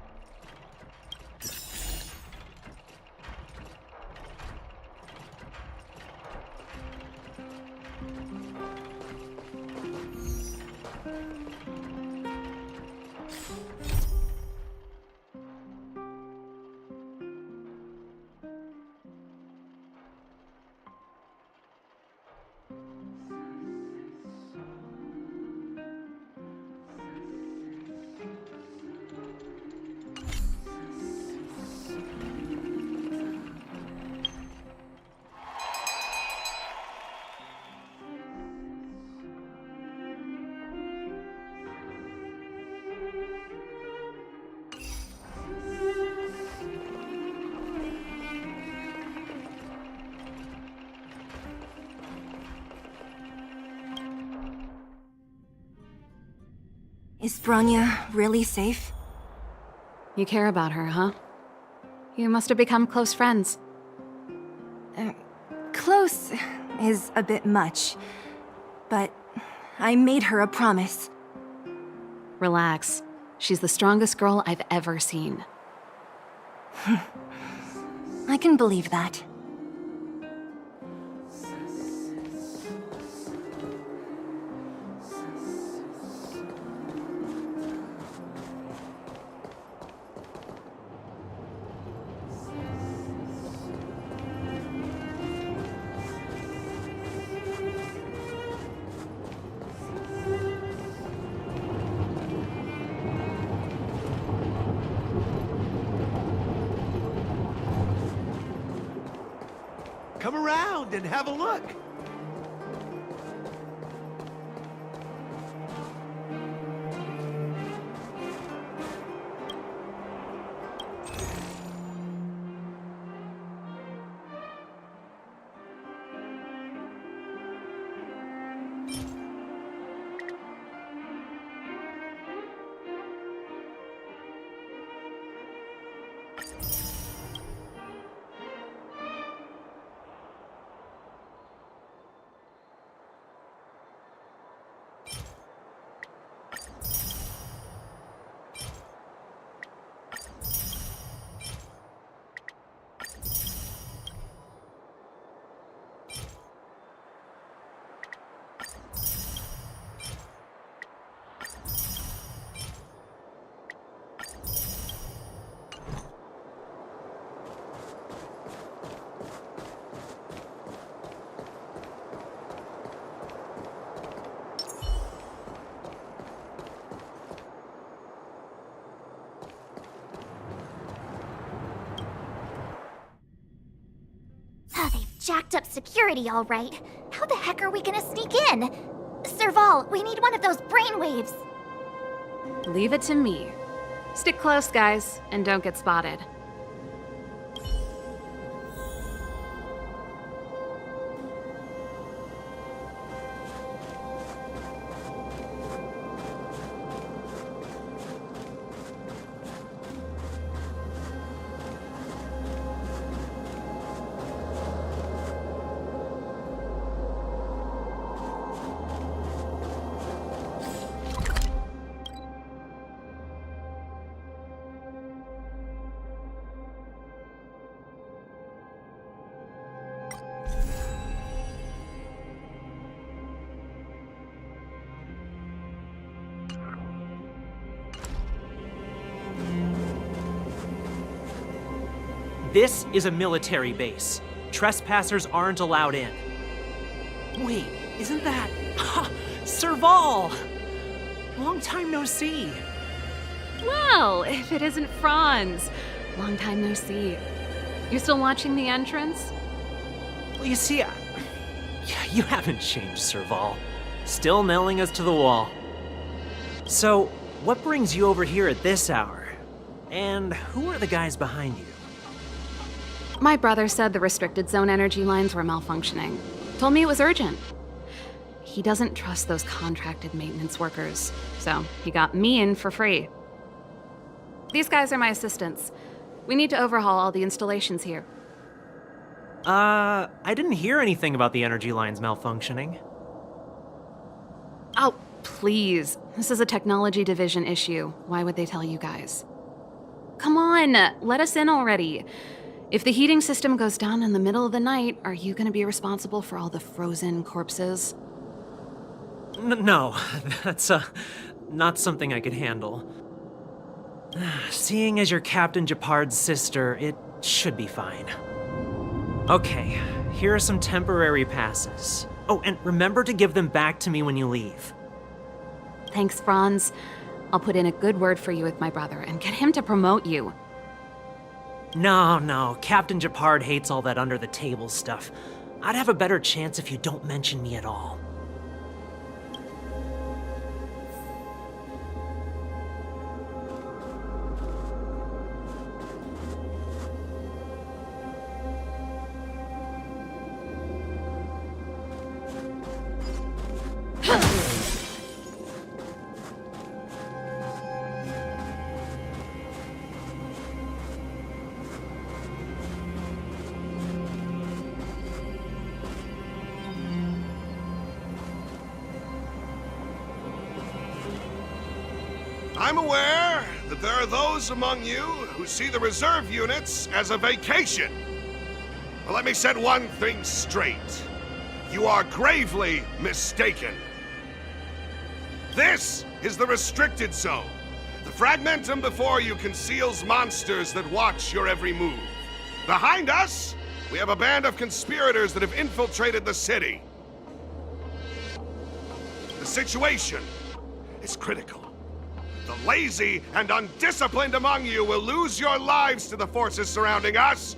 Is Bronya really safe? You care about her, huh? You must have become close friends. Close is a bit much. but I made her a promise. Relax. She's the strongest girl I've ever seen. I can believe that. Come around and have a look. They've jacked up security all right. How the heck are we gonna sneak in? Serval, we need one of those brainwaves. Leave it to me. Stick close, guys, and don't get spotted. This is a military base. Trespassers aren't allowed in. Wait, isn't that... Serval! Long time no see. Well, if it isn't Franz. Long time no see. You still watching the entrance? Well, you see, you haven't changed, Serval. Still nailing us to the wall. So, what brings you over here at this hour? And who are the guys behind you? My brother said the restricted zone energy lines were malfunctioning. Told me it was urgent. He doesn't trust those contracted maintenance workers, so he got me in for free. These guys are my assistants. We need to overhaul all the installations here. I didn't hear anything about the energy lines malfunctioning. Oh, please. This is a technology division issue. Why would they tell you guys? Come on, let us in already. If the heating system goes down in the middle of the night, are you going to be responsible for all the frozen corpses? No, that's not something I could handle. Seeing as you're Captain Japard's sister, it should be fine. Okay, here are some temporary passes. Oh, and remember to give them back to me when you leave. Thanks, Franz. I'll put in a good word for you with my brother and get him to promote you. No, Captain Japard hates all that under-the-table stuff. I'd have a better chance if you don't mention me at all. I'm aware that there are those among you who see the reserve units as a vacation. Well, let me set one thing straight. You are gravely mistaken. This is the restricted zone. The fragmentum before you conceals monsters that watch your every move. Behind us, we have a band of conspirators that have infiltrated the city. The situation is critical. The lazy and undisciplined among you will lose your lives to the forces surrounding us.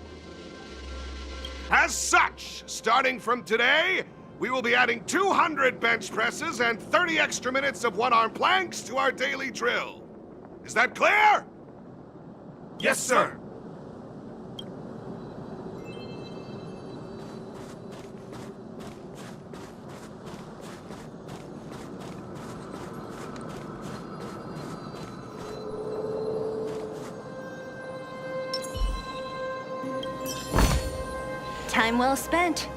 As such, starting from today, we will be adding 200 bench presses and 30 extra minutes of one-arm planks to our daily drill. Is that clear? Yes, sir. Time well spent.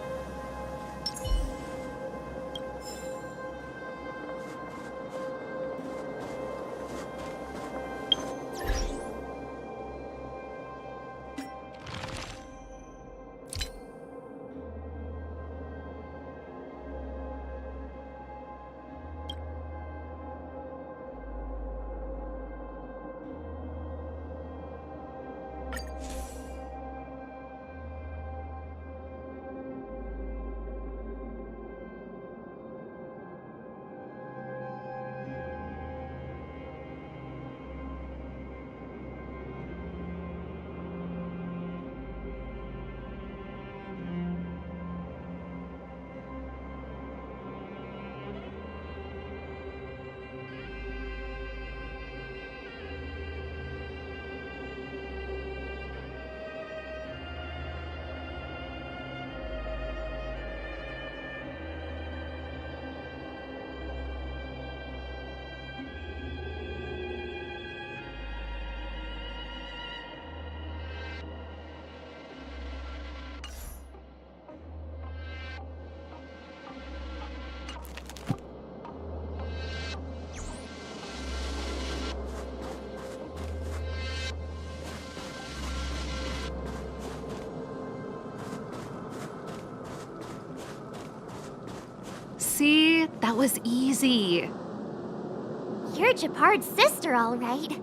See? That was easy. You're Japard's sister, all right.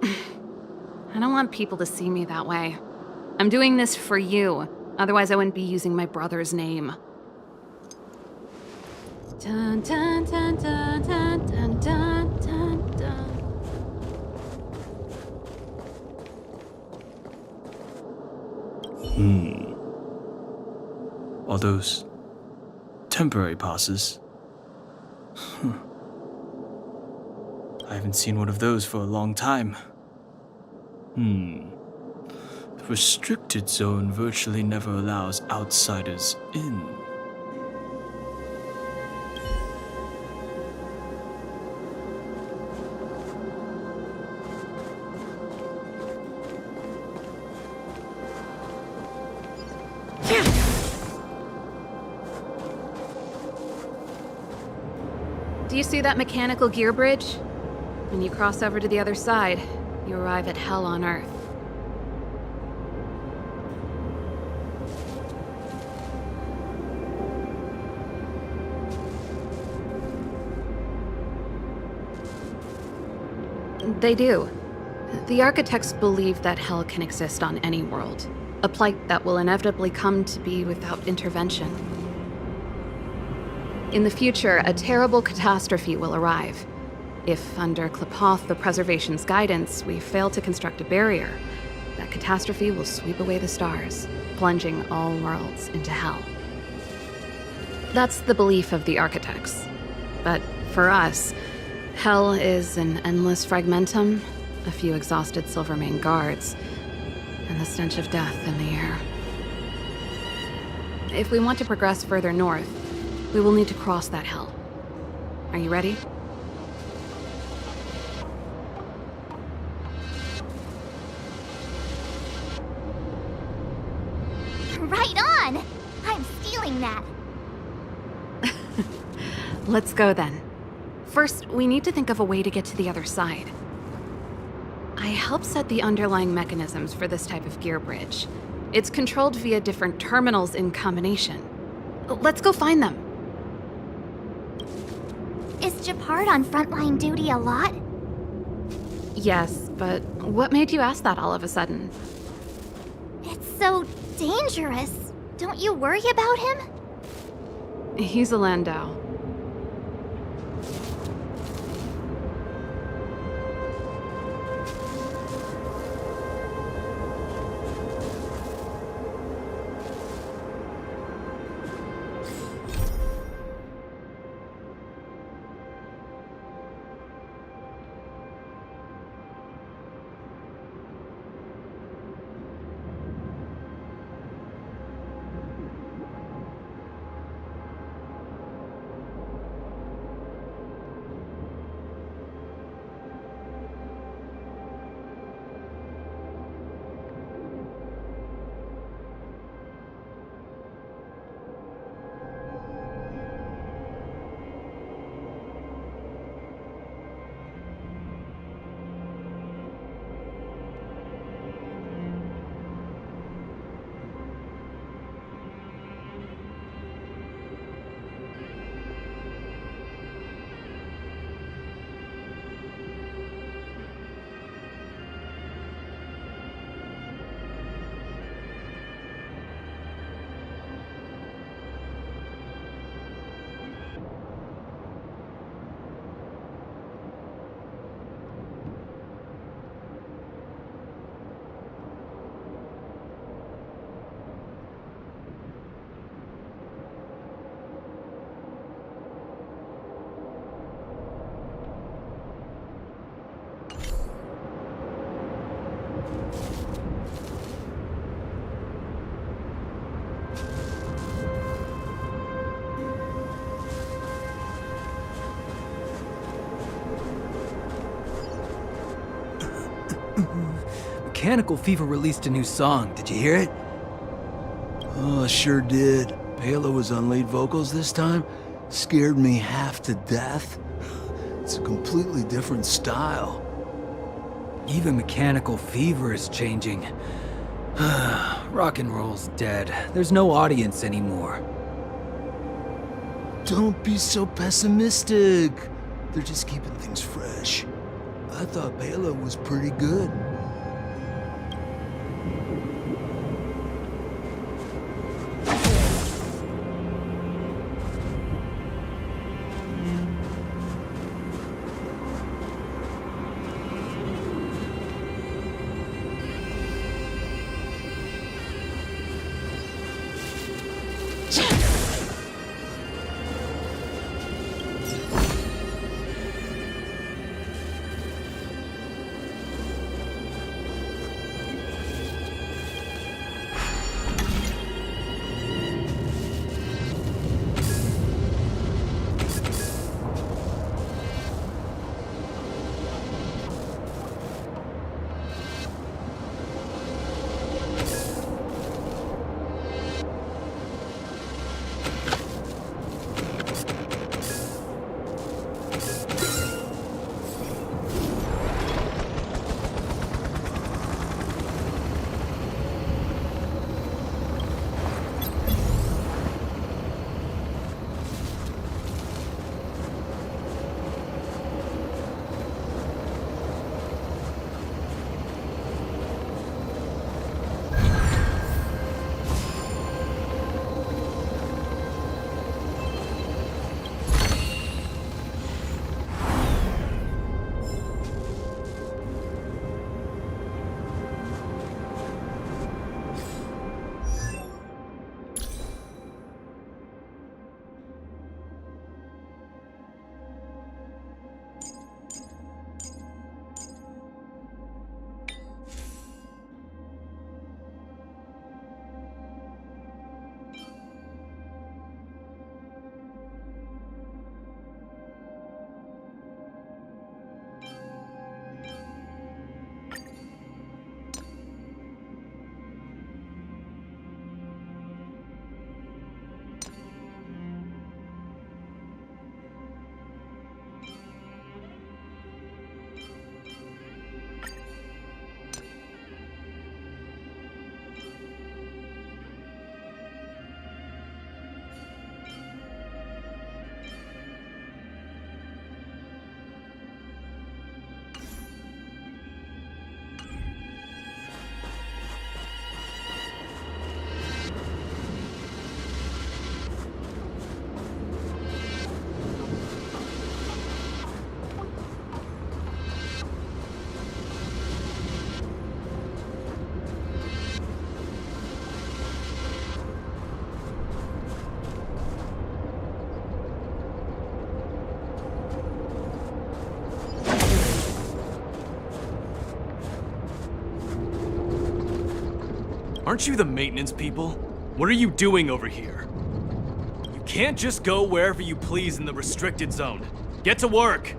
I don't want people to see me that way. I'm doing this for you. Otherwise, I wouldn't be using my brother's name. Dun, dun, dun, dun, dun, dun, dun, dun, dun. All those temporary passes. I haven't seen one of those for a long time. The restricted zone virtually never allows outsiders in. Do you see that mechanical gear bridge? When you cross over to the other side, you arrive at Hell on Earth. They do. The architects believe that Hell can exist on any world, a plight that will inevitably come to be without intervention. In the future, a terrible catastrophe will arrive. If, under Klapoth the Preservation's guidance, we fail to construct a barrier, that catastrophe will sweep away the stars, plunging all worlds into Hell. That's the belief of the architects. But for us, Hell is an endless fragmentum, a few exhausted Silvermane guards, and the stench of death in the air. If we want to progress further north, we will need to cross that Hell. Are you ready? Right on! I'm stealing that. Let's go then. First, we need to think of a way to get to the other side. I helped set the underlying mechanisms for this type of gear bridge. It's controlled via different terminals in combination. Let's go find them. Is Japard on frontline duty a lot? Yes, but what made you ask that all of a sudden? It's so dangerous. Don't you worry about him? He's a Landau. Mechanical Fever released a new song. Did you hear it? Oh, sure did. Palo was on lead vocals this time. Scared me half to death. It's a completely different style. Even Mechanical Fever is changing. Rock and roll's dead. There's no audience anymore. Don't be so pessimistic. They're just keeping things fresh. I thought Palo was pretty good. Aren't you the maintenance people? What are you doing over here? You can't just go wherever you please in the restricted zone. Get to work!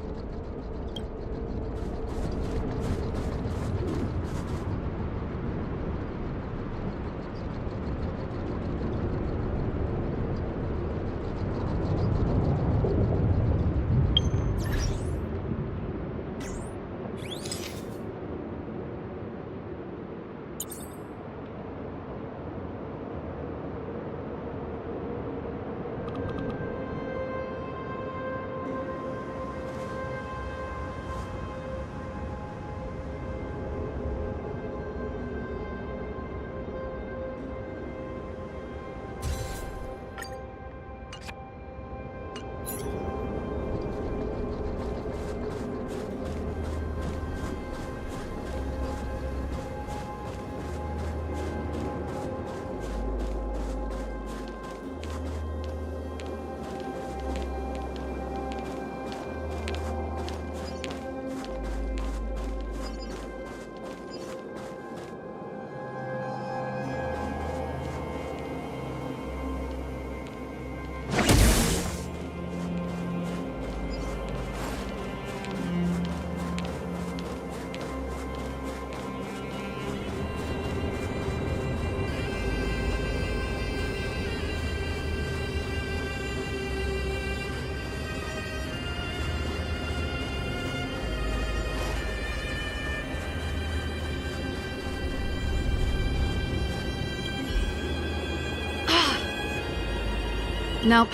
Nope.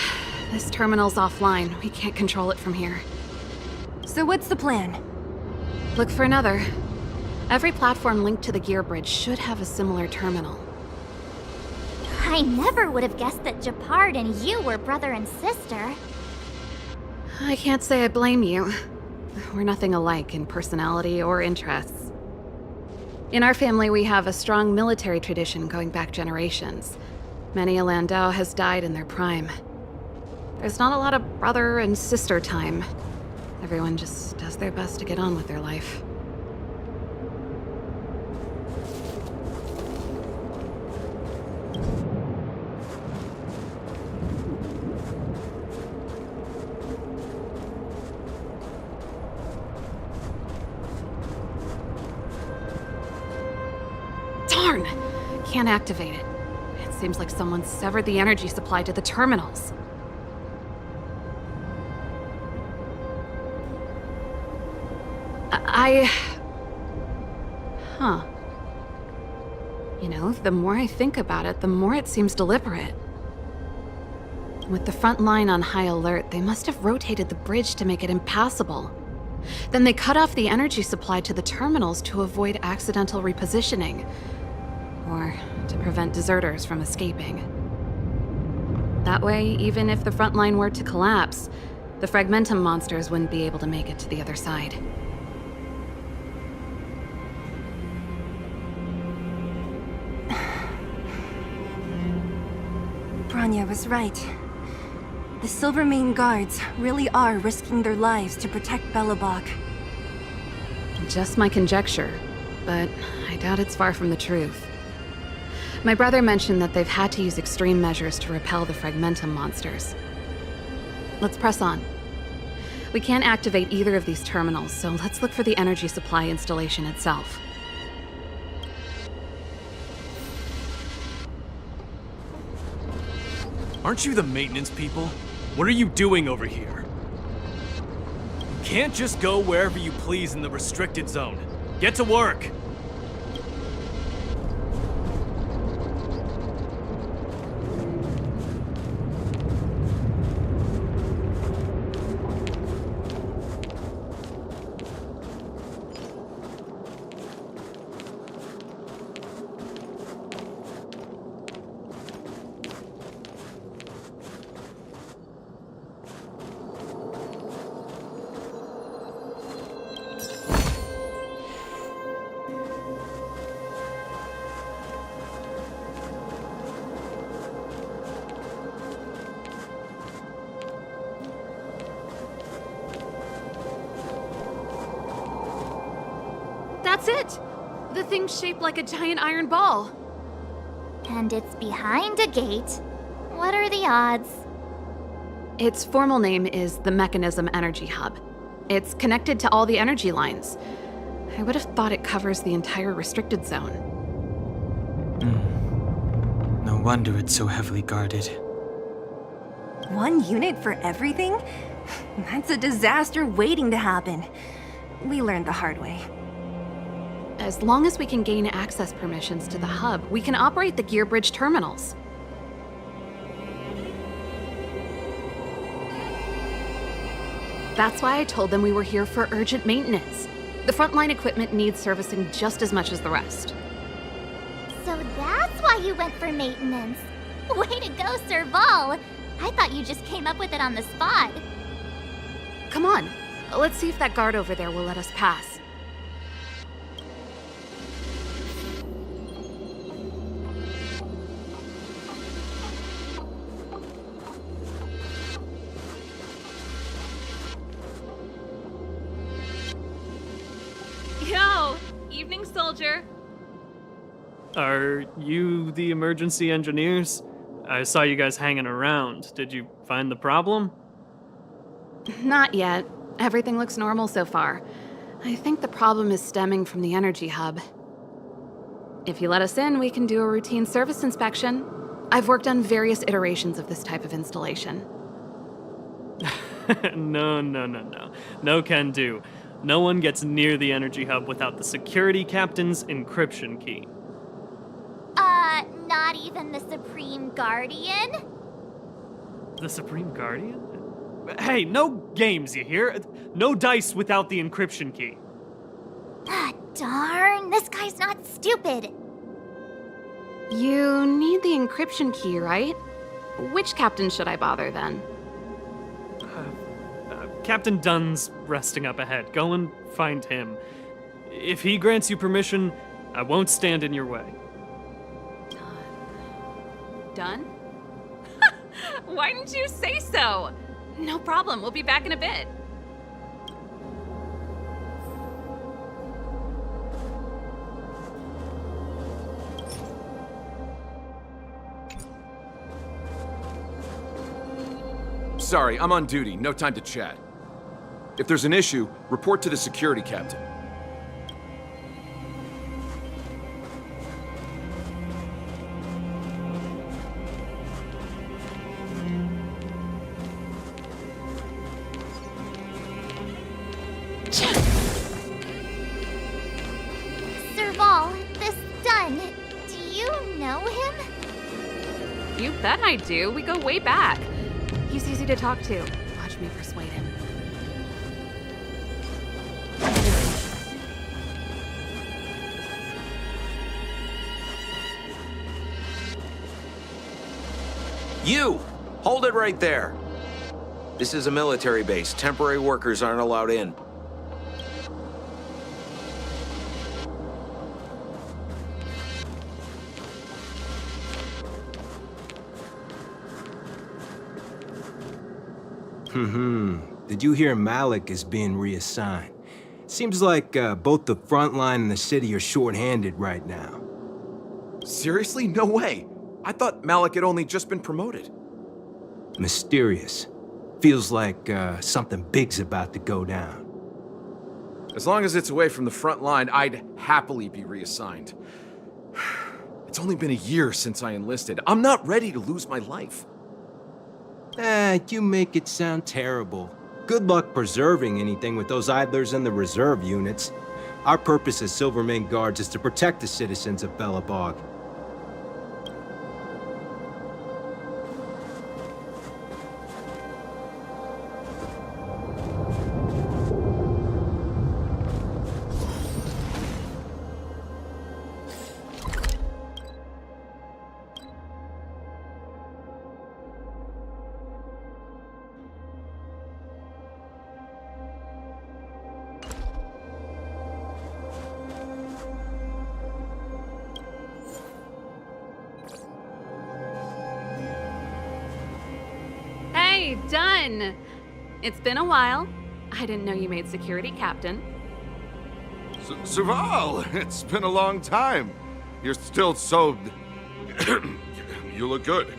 This terminal's offline. We can't control it from here. So what's the plan? Look for another. Every platform linked to the gear bridge should have a similar terminal. I never would have guessed that Japard and you were brother and sister. I can't say I blame you. We're nothing alike in personality or interests. In our family, we have a strong military tradition going back generations. Many a Landau has died in their prime. There's not a lot of brother and sister time. Everyone just does their best to get on with their life. Darn! Can't activate it. It seems like someone severed the energy supply to the terminals. Huh. You know, the more I think about it, the more it seems deliberate. With the front line on high alert, they must have rotated the bridge to make it impassable. Then they cut off the energy supply to the terminals to avoid accidental repositioning. Or to prevent deserters from escaping. That way, even if the front line were to collapse, the Fragmentum monsters wouldn't be able to make it to the other side. Bronya was right. The Silvermane guards really are risking their lives to protect Belobog. Just my conjecture, but I doubt it's far from the truth. My brother mentioned that they've had to use extreme measures to repel the Fragmentum monsters. Let's press on. We can't activate either of these terminals, so let's look for the energy supply installation itself. Aren't you the maintenance people? What are you doing over here? You can't just go wherever you please in the restricted zone. Get to work! That's it! The thing's shaped like a giant iron ball. And it's behind a gate. What are the odds? Its formal name is the Mechanism Energy Hub. It's connected to all the energy lines. I would have thought it covers the entire restricted zone. No wonder it's so heavily guarded. One unit for everything? That's a disaster waiting to happen. We learned the hard way. As long as we can gain access permissions to the hub, we can operate the gear bridge terminals. That's why I told them we were here for urgent maintenance. The frontline equipment needs servicing just as much as the rest. So that's why you went for maintenance. Way to go, Serval. I thought you just came up with it on the spot. Come on, let's see if that guard over there will let us pass. Yo, evening, soldier. Are you the emergency engineers? I saw you guys hanging around. Did you find the problem? Not yet. Everything looks normal so far. I think the problem is stemming from the energy hub. If you let us in, we can do a routine service inspection. I've worked on various iterations of this type of installation. No. No can do. No one gets near the energy hub without the security captain's encryption key. Not even the Supreme Guardian? The Supreme Guardian? Hey, no games, you hear? No dice without the encryption key. Ah, darn, this guy's not stupid. You need the encryption key, right? Which captain should I bother then? Captain Dunn's resting up ahead. Go and find him. If he grants you permission, I won't stand in your way. Done? Why didn't you say so? No problem, we'll be back in a bit. Sorry, I'm on duty. No time to chat. If there's an issue, report to the security captain. Serval, this Dunn, do you know him? You bet I do. We go way back. He's easy to talk to. Watch me persuade him. You! Hold it right there. This is a military base. Temporary workers aren't allowed in. Did you hear Malik is being reassigned? Seems like both the front line and the city are short-handed right now. Seriously? No way. I thought Malik had only just been promoted. Mysterious. Feels like something big's about to go down. As long as it's away from the front line, I'd happily be reassigned. It's only been a year since I enlisted. I'm not ready to lose my life. You make it sound terrible. Good luck preserving anything with those idlers and the reserve units. Our purpose as Silvermane Guards is to protect the citizens of Belobog. Hey, Dunn! It's been a while. I didn't know you made security captain. Serval, it's been a long time. You're still so You look good.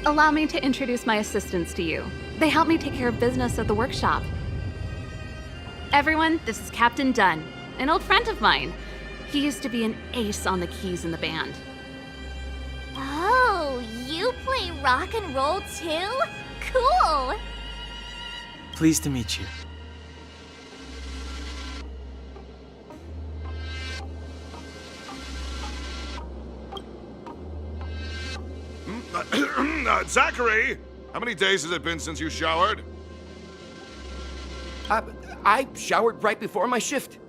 Allow me to introduce my assistants to you. They help me take care of business at the workshop. Everyone, this is Captain Dunn, an old friend of mine. He used to be an ace on the keys in the band. Oh, you play rock and roll too? Cool! Pleased to meet you. Zachary! How many days has it been since you showered? I showered right before my shift.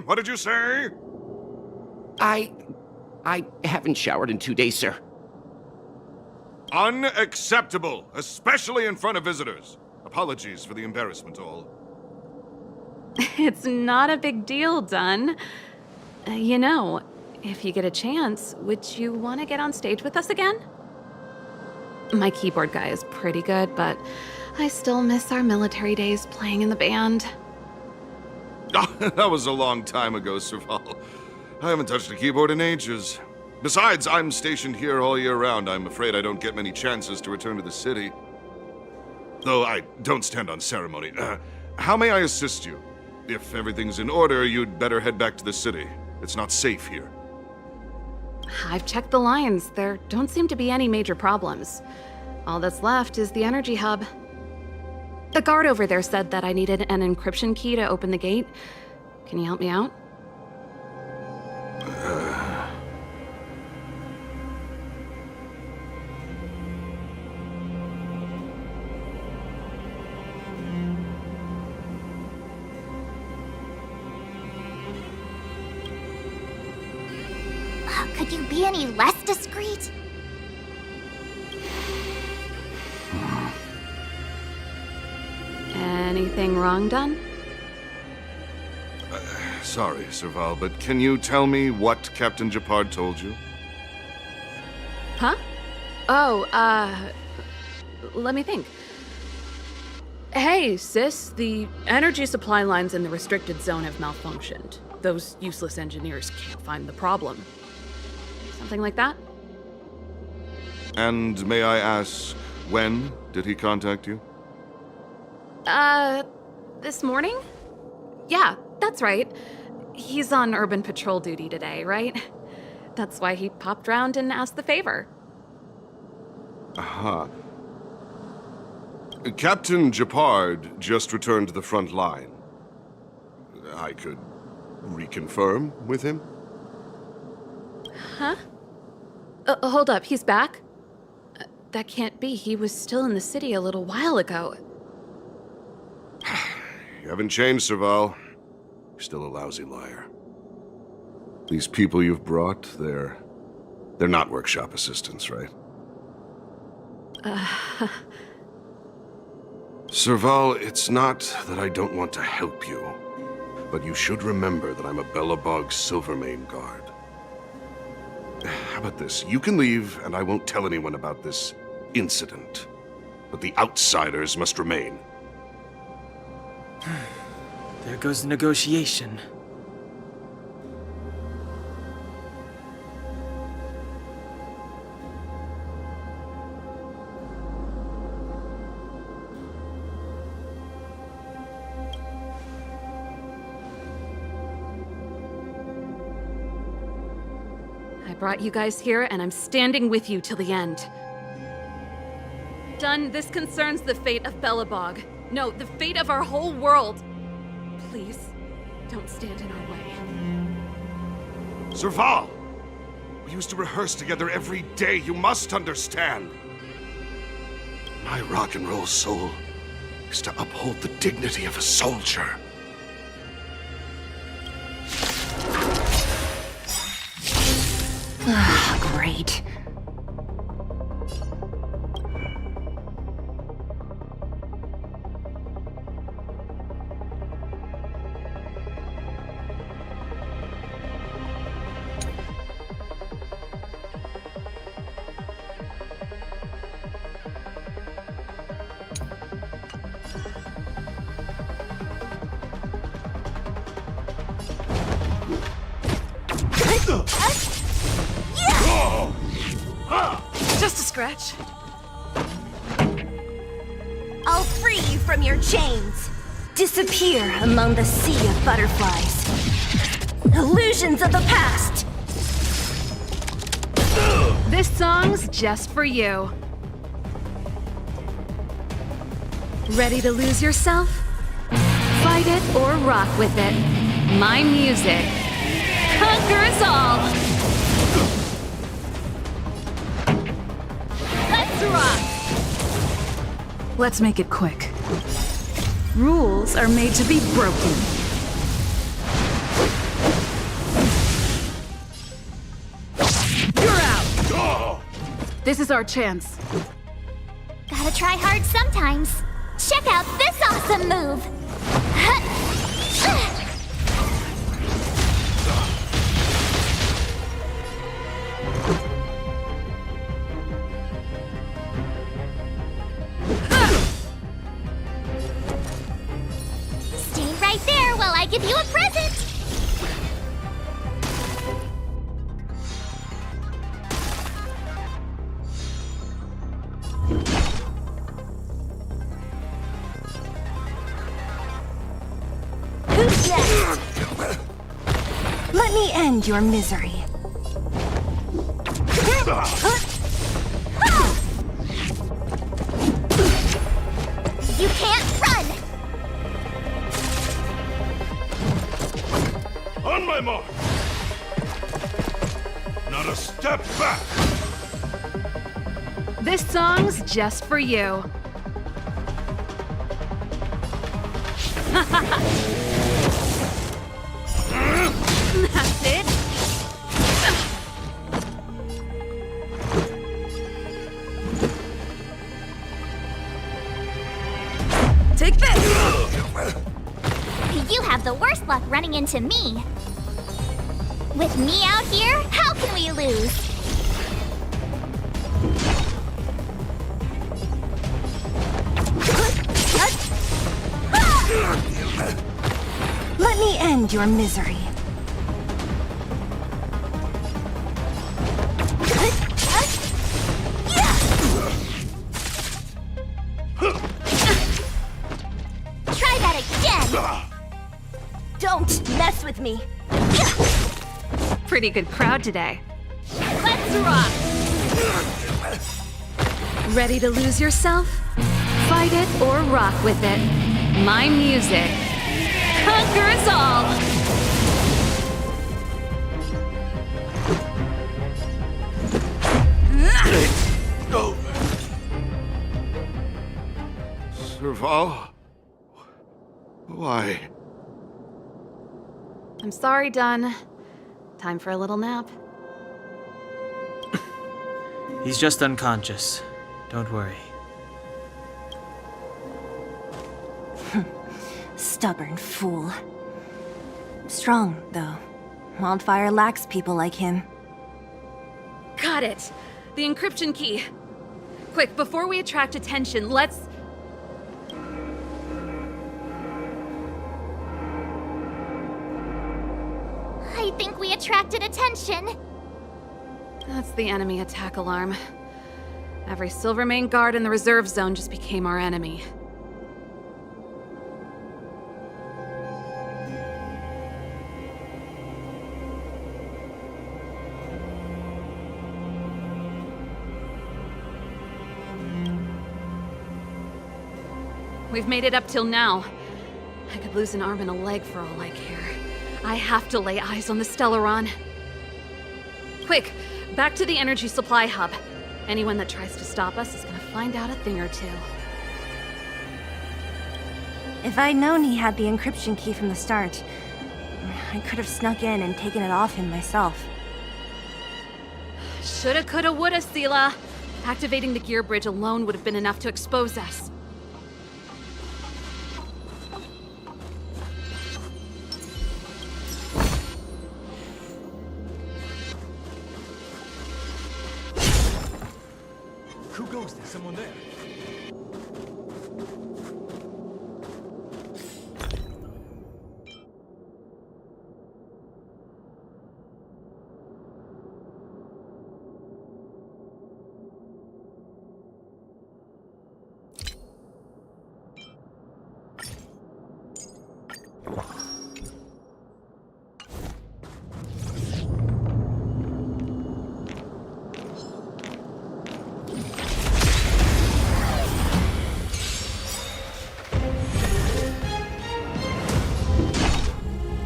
What did you say? I haven't showered in 2 days, sir. Unacceptable, especially in front of visitors. Apologies for the embarrassment, all. It's not a big deal, Dunn. You know, if you get a chance, would you want to get on stage with us again? My keyboard guy is pretty good, but I still miss our military days playing in the band. That was a long time ago, Serval. I haven't touched a keyboard in ages. Besides, I'm stationed here all year round. I'm afraid I don't get many chances to return to the city. Though I don't stand on ceremony. How may I assist you? If everything's in order, you'd better head back to the city. It's not safe here. I've checked the lines. There don't seem to be any major problems. All that's left is the energy hub. The guard over there said that I needed an encryption key to open the gate. Can you help me out? Could you be any less discreet? Anything wrong, Dunn? Sorry, Serval, but can you tell me what Captain Japard told you? Huh? Oh, let me think. Hey, sis, the energy supply lines in the restricted zone have malfunctioned. Those useless engineers can't find the problem. Something like that? And may I ask, when did he contact you? This morning? Yeah, that's right. He's on urban patrol duty today, right? That's why he popped round and asked the favor. Aha. Captain Japard just returned to the front line. I could reconfirm with him? Huh? Hold up, he's back? That can't be. He was still in the city a little while ago. You haven't changed, Serval. You're still a lousy liar. These people you've brought, they're not workshop assistants, right? Serval, it's not that I don't want to help you, but you should remember that I'm a Belobog Silvermane guard. How about this? You can leave, and I won't tell anyone about this incident. But the outsiders must remain. There goes the negotiation. I brought you guys here, and I'm standing with you till the end. Dunn, this concerns the fate of Belobog. No, the fate of our whole world. Please, don't stand in our way. Serval! We used to rehearse together every day, you must understand. My rock and roll soul is to uphold the dignity of a soldier. Great. stretch. I'll free you from your chains. Disappear among the sea of butterflies. Illusions of the past. This song's just for you. Ready to lose yourself? Fight it or rock with it. My music conquers all. Let's rock! Let's make it quick. Rules are made to be broken. You're out! This is our chance. Gotta try hard sometimes. Check out this awesome move! Stay right there while I give you a present! Who's next? Let me end your misery. You can't run! On my mark! Not a step back! This song's just for you. That's it. Take this! You have the worst luck running into me. With me out here, how can we lose? Let me end your misery. Try that again! Don't mess with me. Pretty good crowd today. Let's rock! Ready to lose yourself? Fight it or rock with it. My music conquers all! Serval? Why? I'm sorry, Dunn. Time for a little nap. He's just unconscious. Don't worry. Stubborn fool. Strong, though. Wildfire lacks people like him. Got it! The encryption key. Quick, before we attract attention, let's... I think we attracted attention. That's the enemy attack alarm. Every Silvermane guard in the reserve zone just became our enemy. We've made it up till now. I could lose an arm and a leg for all I care. I have to lay eyes on the Stellaron. Quick, back to the energy supply hub. Anyone that tries to stop us is gonna find out a thing or two. If I'd known he had the encryption key from the start, I could have snuck in and taken it off him myself. Shoulda, coulda, woulda, Sela. Activating the gear bridge alone would have been enough to expose us. Who goes there? Someone there?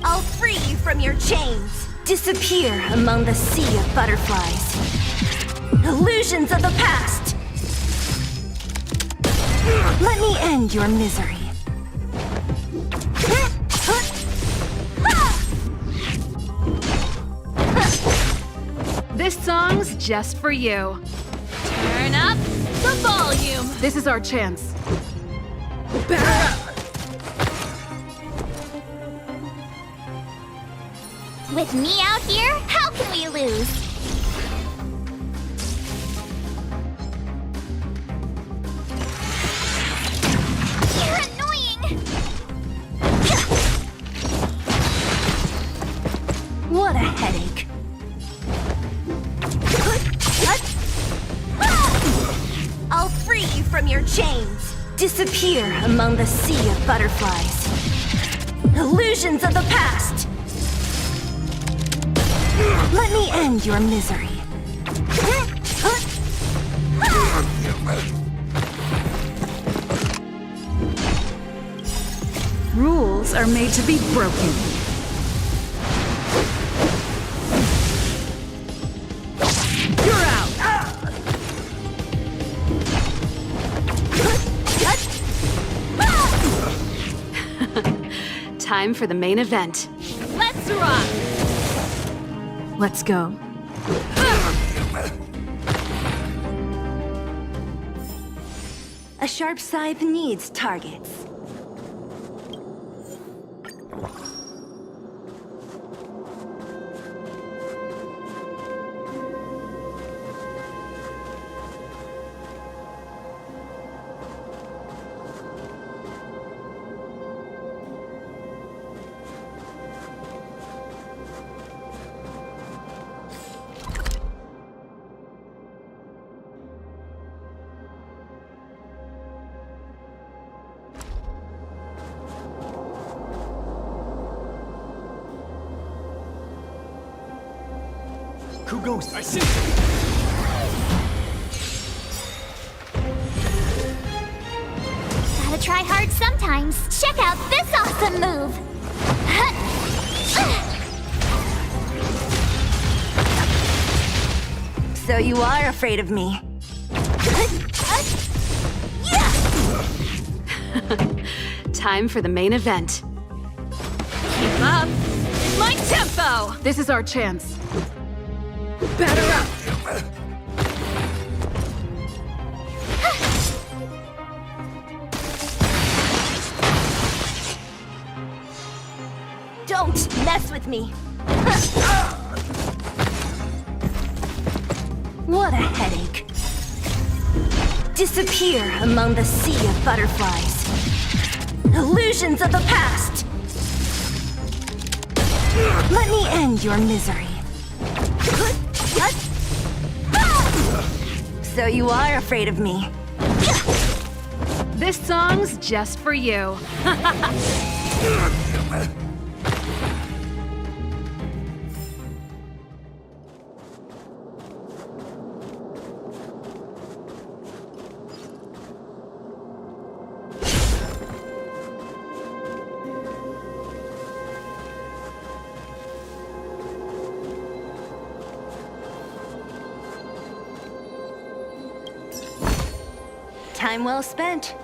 I'll free you from your chains. Disappear among the sea of butterflies. Illusions of the past. Let me end your misery. This song's just for you. Turn up the volume. This is our chance. With me out here, how can we lose? You're annoying! What a headache. I'll free you from your chains. Disappear among the sea of butterflies. Illusions of the past. Let me end your misery. Rules are made to be broken. You're out! Time for the main event. Let's rock! Let's go. A sharp scythe needs targets. Ghost, I see! Gotta try hard sometimes. Check out this awesome move! So you are afraid of me. Time for the main event. Keep up! It's my tempo! This is our chance. Batter up! Don't mess with me. What a headache. Disappear among the sea of butterflies. Illusions of the past. Let me end your misery. So you are afraid of me. This song's just for you. Time well spent.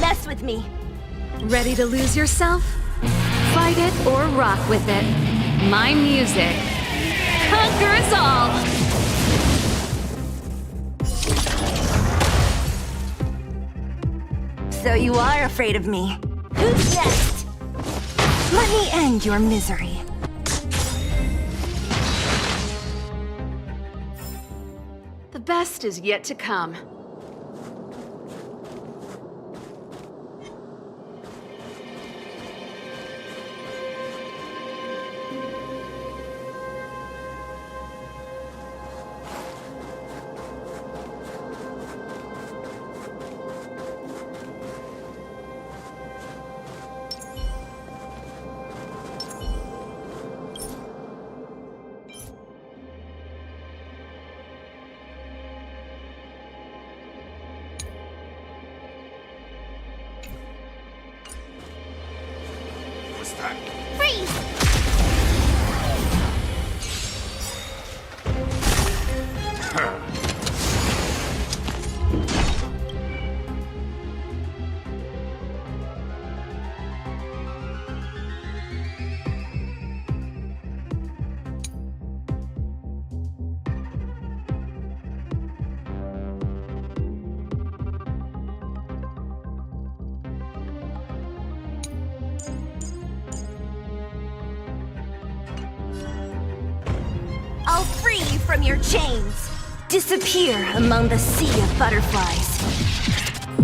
mess with me. Ready to lose yourself? Fight it or rock with it. My music conquers all! So you are afraid of me. Who's next? Let me end your misery. The best is yet to come. What's that? Freeze! I'll free you from your chains. Disappear among the sea of butterflies.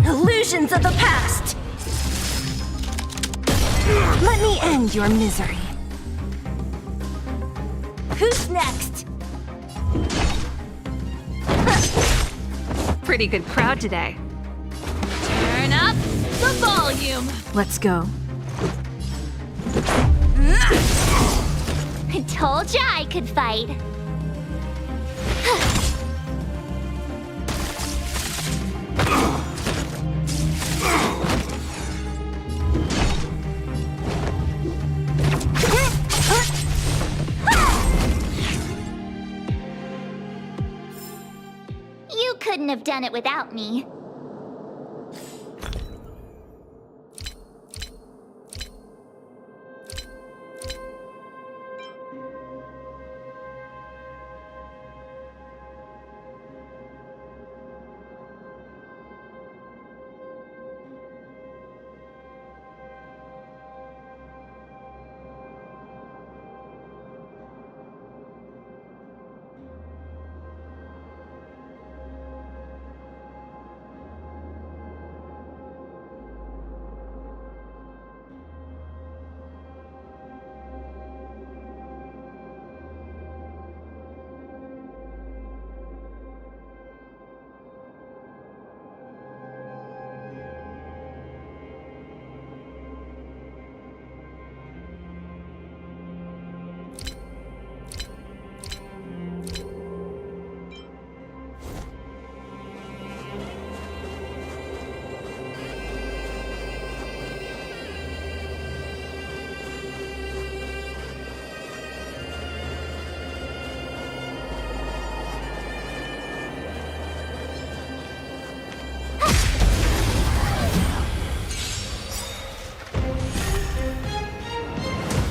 Illusions of the past. Let me end your misery. Who's next? Pretty good crowd today. Turn up the volume. Let's go. I told ya I could fight. You couldn't have done it without me.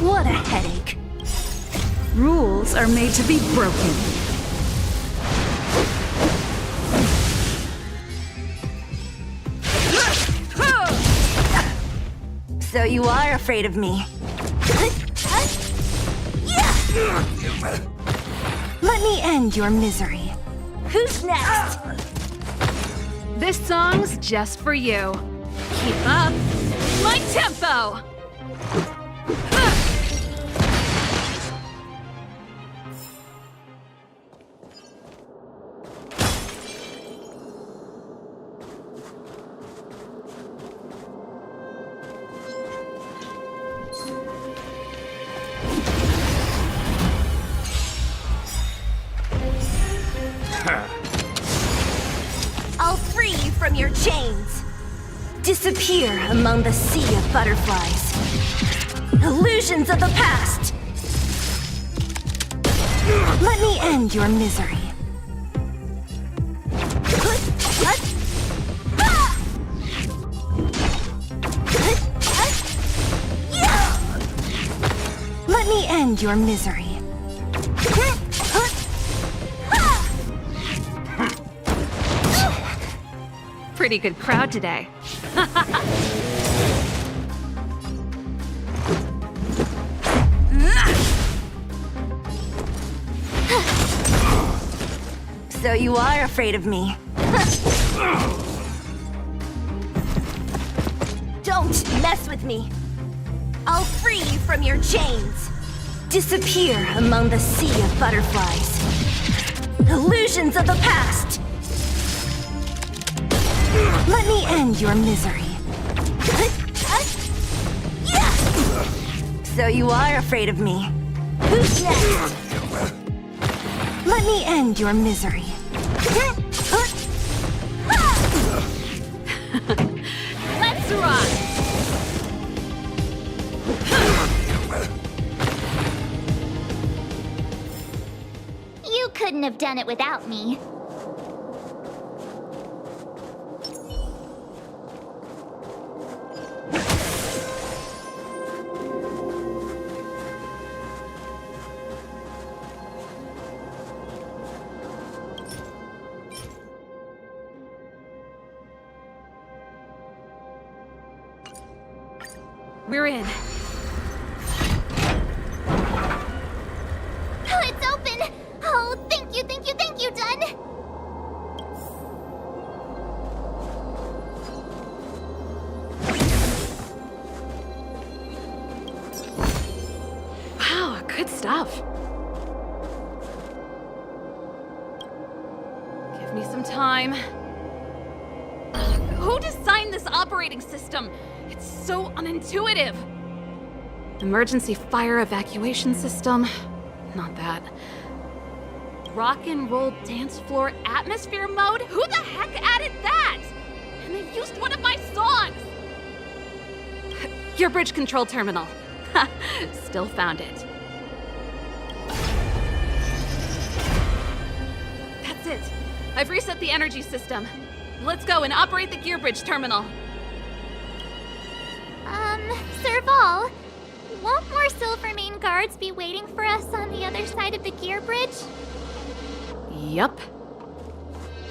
What a headache. Rules are made to be broken. So you are afraid of me. Let me end your misery. Who's next? This song's just for you. Keep up my tempo! I'll free you from your chains. Disappear among the sea of butterflies. Illusions of the past. Let me end your misery. end your misery. Pretty good crowd today. So you are afraid of me. Don't mess with me. I'll free you from your chains. Disappear among the sea of butterflies. Illusions of the past. Let me end your misery. So you are afraid of me. Who's next? Let me end your misery. Let's rock! You couldn't have done it without me. We're in. Oh, it's open! Oh, thank you, Dun! Wow, good stuff. Give me some time. Who designed this operating system? It's so unintuitive. Emergency fire evacuation system? Not that. Rock and roll dance floor atmosphere mode? Who the heck added that? And they used one of my songs! Your bridge control terminal. Ha, still found it. That's it. I've reset the energy system. Let's go and operate the gear bridge terminal. Serval, won't more Silvermane guards be waiting for us on the other side of the gear bridge? Yup.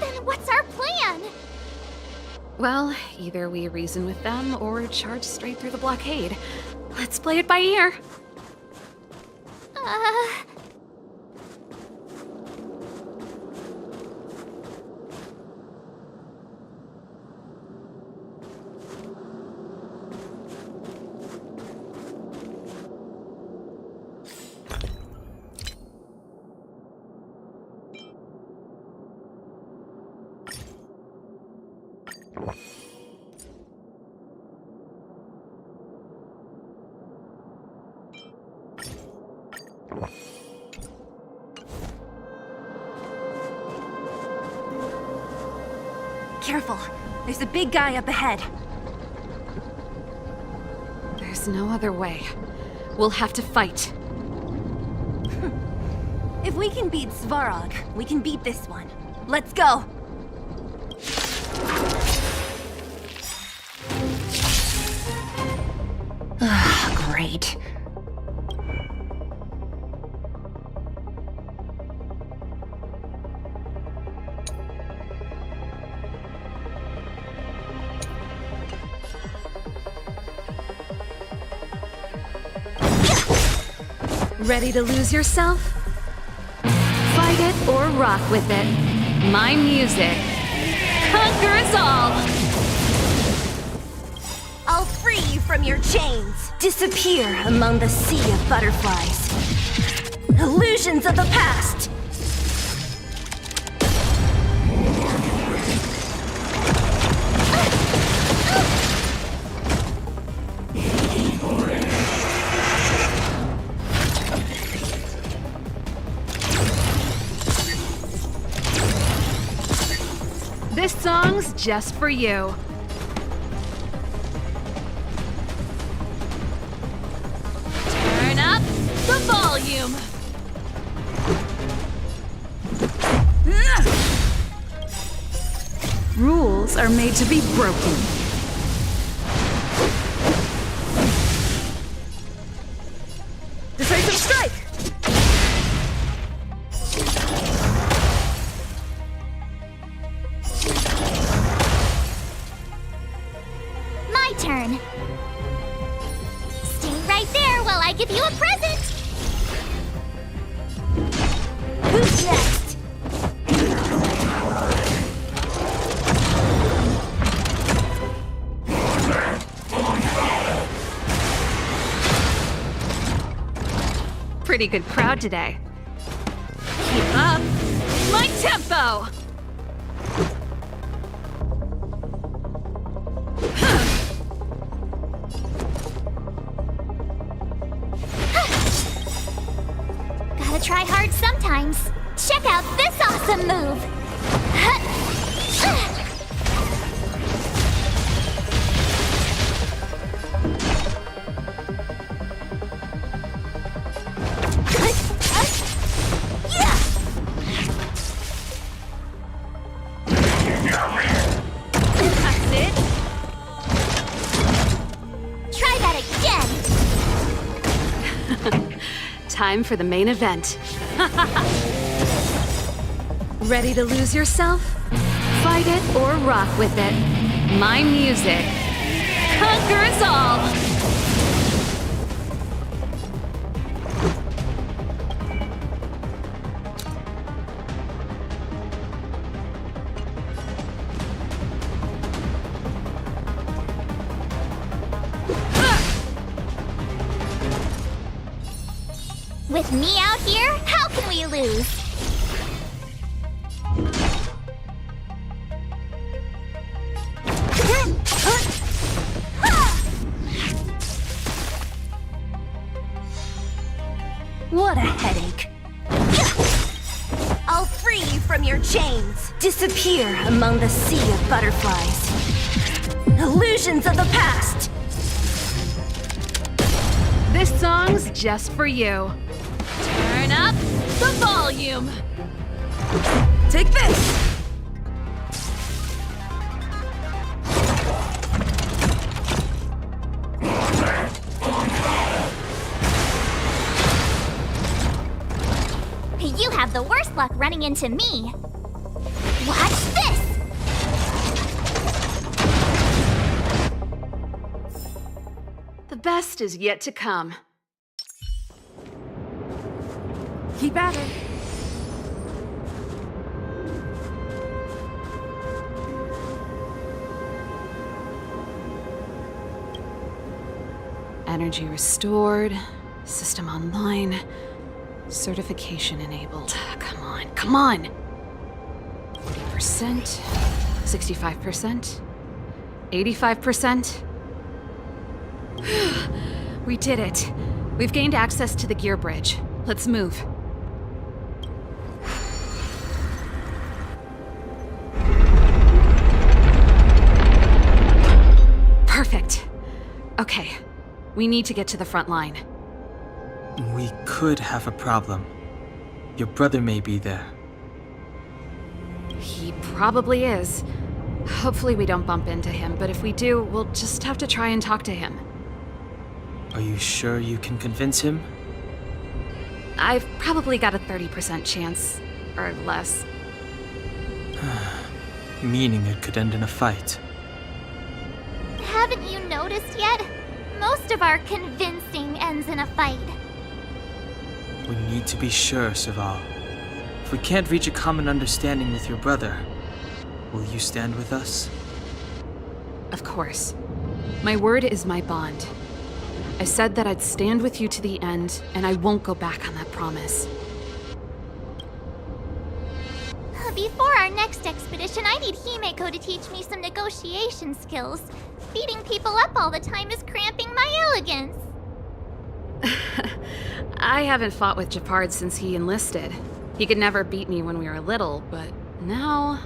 Then what's our plan? Well, either we reason with them or charge straight through the blockade. Let's play it by ear. Careful. There's a big guy up ahead. There's no other way. We'll have to fight. If we can beat Svarog, we can beat this one. Let's go! Great. Ready to lose yourself? Fight it or rock with it. My music conquers all! I'll free you from your chains. Disappear among the sea of butterflies. Illusions of the past. This song's just for you. Turn up the volume. Rules are made to be broken. Decisive strike! I give you a present! Who's next? Pretty good crowd today. Keep up my tempo! Gotta try hard sometimes. Check out this awesome move! That's it? Try that again! Time for the main event. Ready to lose yourself? Fight it or rock with it. My music conquers all! With me out here, how can we lose? What a headache. I'll free you from your chains. Disappear among the sea of butterflies. Illusions of the past. This song's just for you. Turn up the volume. Take this. You have the worst luck running into me. Watch this! The best is yet to come. Keep at it. Energy restored, system online, certification enabled. Come on, come on! 40%, 65%, 85%. We did it. We've gained access to the gear bridge. Let's move. Perfect. Okay, we need to get to the front line. We could have a problem. Your brother may be there. He probably is. Hopefully we don't bump into him, but if we do, we'll just have to try and talk to him. Are you sure you can convince him? I've probably got a 30% chance, or less. Meaning it could end in a fight. Haven't you noticed yet? Most of our convincing ends in a fight. We need to be sure, Serval. If we can't reach a common understanding with your brother, will you stand with us? Of course. My word is my bond. I said that I'd stand with you to the end, and I won't go back on that promise. Before our next expedition, I need Himeko to teach me some negotiation skills. Beating people up all the time is cramping my elegance. I haven't fought with Japard since he enlisted. He could never beat me when we were little, but now...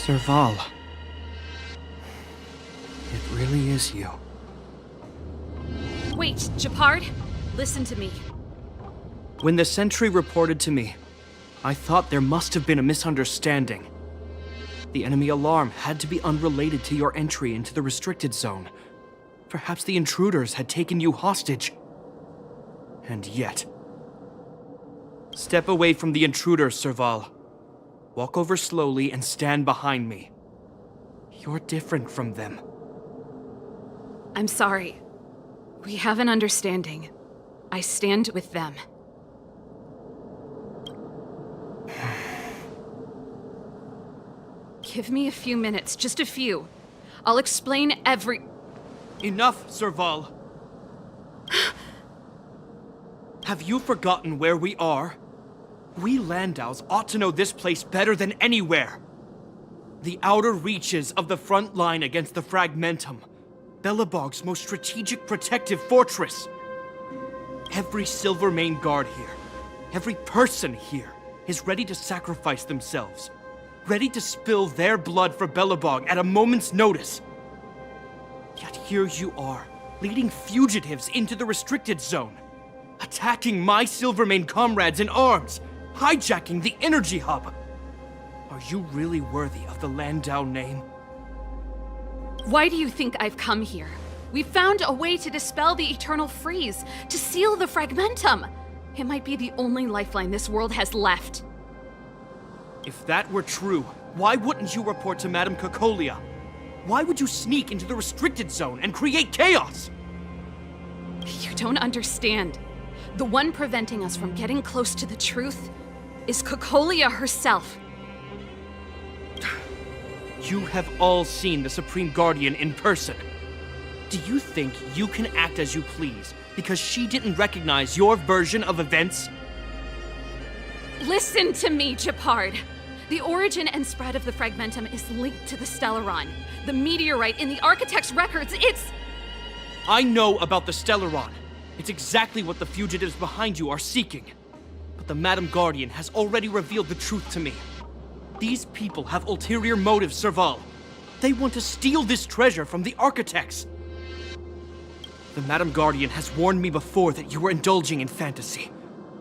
Serval. It really is you. Wait, Japard, listen to me. When the sentry reported to me, I thought there must have been a misunderstanding. The enemy alarm had to be unrelated to your entry into the restricted zone. Perhaps the intruders had taken you hostage. And yet... Step away from the intruders, Serval. Walk over slowly and stand behind me. You're different from them. I'm sorry. We have an understanding. I stand with them. Give me a few minutes, just a few. I'll explain every... Enough, Serval. Have you forgotten where we are? We Landaus ought to know this place better than anywhere. The outer reaches of the front line against the Fragmentum. Belobog's most strategic protective fortress. Every Silvermane guard here, every person here, is ready to sacrifice themselves. Ready to spill their blood for Belobog at a moment's notice. Yet here you are, leading fugitives into the restricted zone. Attacking my Silvermane comrades in arms. Hijacking the energy hub. Are you really worthy of the Landau name? Why do you think I've come here? We found a way to dispel the eternal freeze, to seal the Fragmentum. It might be the only lifeline this world has left. If that were true, why wouldn't you report to Madame Cocolia? Why would you sneak into the restricted zone and create chaos? You don't understand. The one preventing us from getting close to the truth is Cocolia herself. You have all seen the Supreme Guardian in person. Do you think you can act as you please because she didn't recognize your version of events? Listen to me, Japard. The origin and spread of the Fragmentum is linked to the Stellaron. The meteorite in the Architect's records, it's... I know about the Stellaron. It's exactly what the fugitives behind you are seeking. But the Madam Guardian has already revealed the truth to me. These people have ulterior motives, Serval. They want to steal this treasure from the Architects. The Madam Guardian has warned me before that you were indulging in fantasy.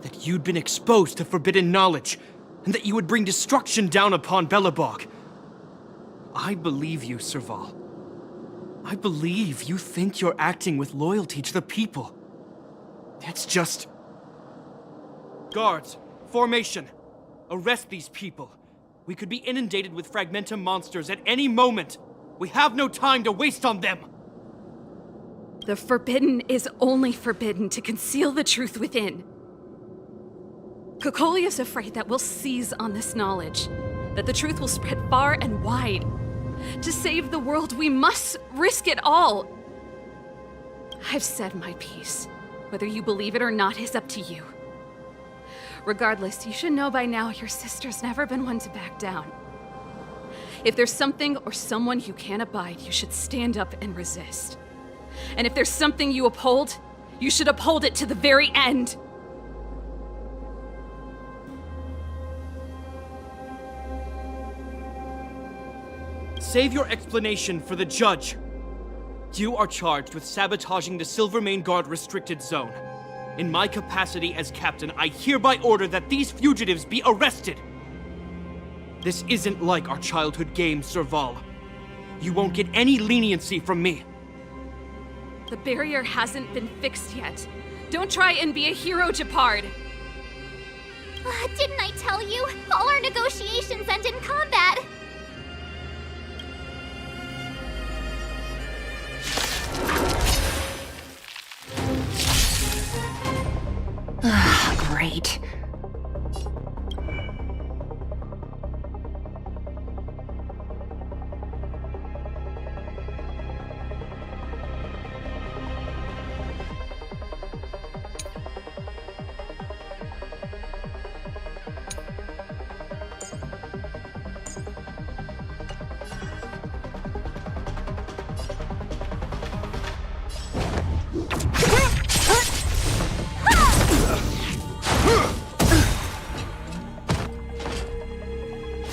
That you'd been exposed to forbidden knowledge, and that you would bring destruction down upon Belobog. I believe you, Serval. I believe you think you're acting with loyalty to the people. It's just... Guards, formation. Arrest these people. We could be inundated with Fragmentum monsters at any moment. We have no time to waste on them. The forbidden is only forbidden to conceal the truth within. Cocolia's afraid that we'll seize on this knowledge, that the truth will spread far and wide. To save the world, we must risk it all. I've said my piece. Whether you believe it or not is up to you. Regardless, you should know by now your sister's never been one to back down. If there's something or someone you can't abide, you should stand up and resist. And if there's something you uphold, you should uphold it to the very end. Save your explanation for the judge. You are charged with sabotaging the Silvermane Guard restricted zone. In my capacity as captain, I hereby order that these fugitives be arrested. This isn't like our childhood game, Serval. You won't get any leniency from me. The barrier hasn't been fixed yet. Don't try and be a hero, Japard. Didn't I tell you? All our negotiations end in combat. Great.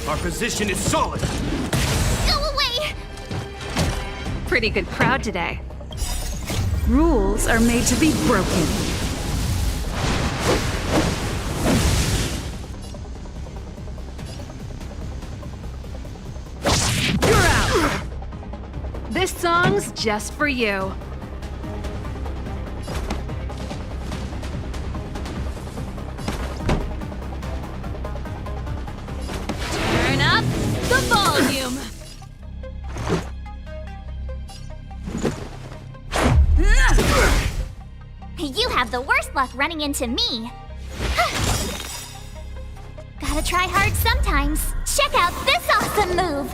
Our position is solid. Go away! Pretty good crowd today. Rules are made to be broken. You're out! This song's just for you. Turn up the volume. You have the worst luck running into me. Gotta try hard sometimes. Check out this awesome move.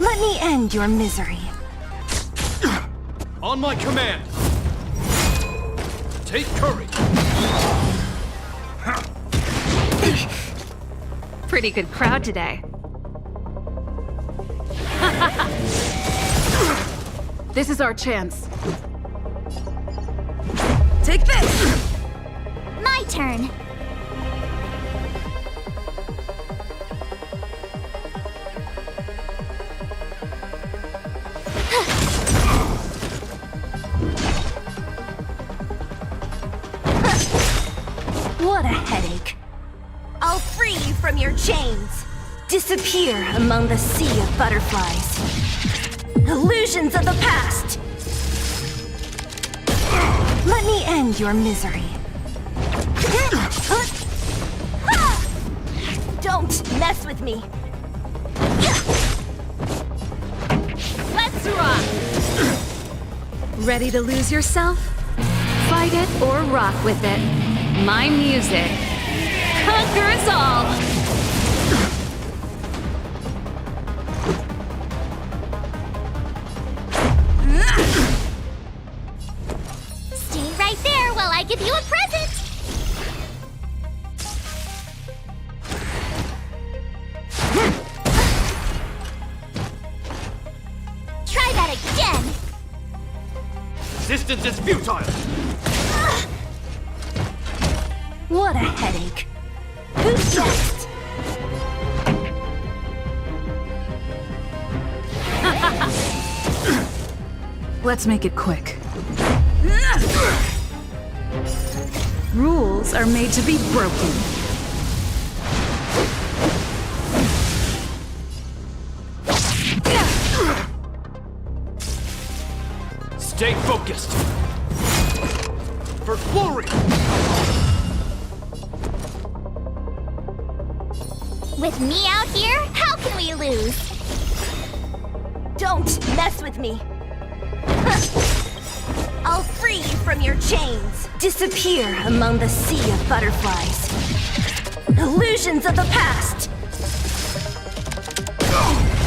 Let me end your misery. On my command. Take courage. Pretty good crowd today. This is our chance. Take this! My turn. What a headache. I'll free you from your chains. Disappear among the sea of butterflies. Illusions of the past. Let me end your misery. Don't mess with me. Let's rock! Ready to lose yourself? Fight it or rock with it. My music conquers all! Stay right there while I give you a present. Try that again. Resistance is futile. What a headache. Who's next? Let's make it quick. Rules are made to be broken. Stay focused. For glory! With me out here, how can we lose? Don't mess with me. I'll free you from your chains. Disappear among the sea of butterflies. Illusions of the past.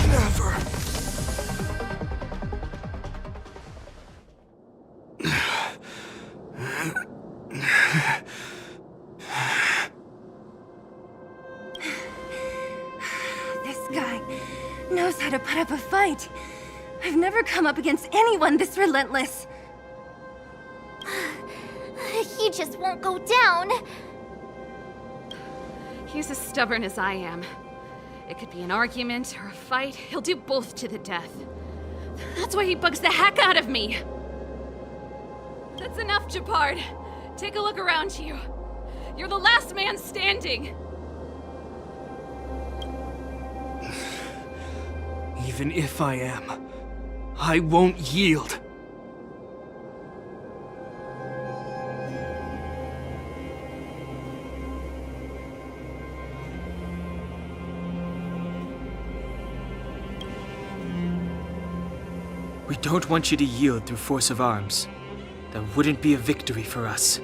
Never. This guy knows how to put up a fight. I've never come up against anyone this relentless. He just won't go down. He's as stubborn as I am. It could be an argument or a fight. He'll do both to the death. That's why he bugs the heck out of me. That's enough, Japard. Take a look around you. You're the last man standing. Even if I am, I won't yield. We don't want you to yield through force of arms. That wouldn't be a victory for us.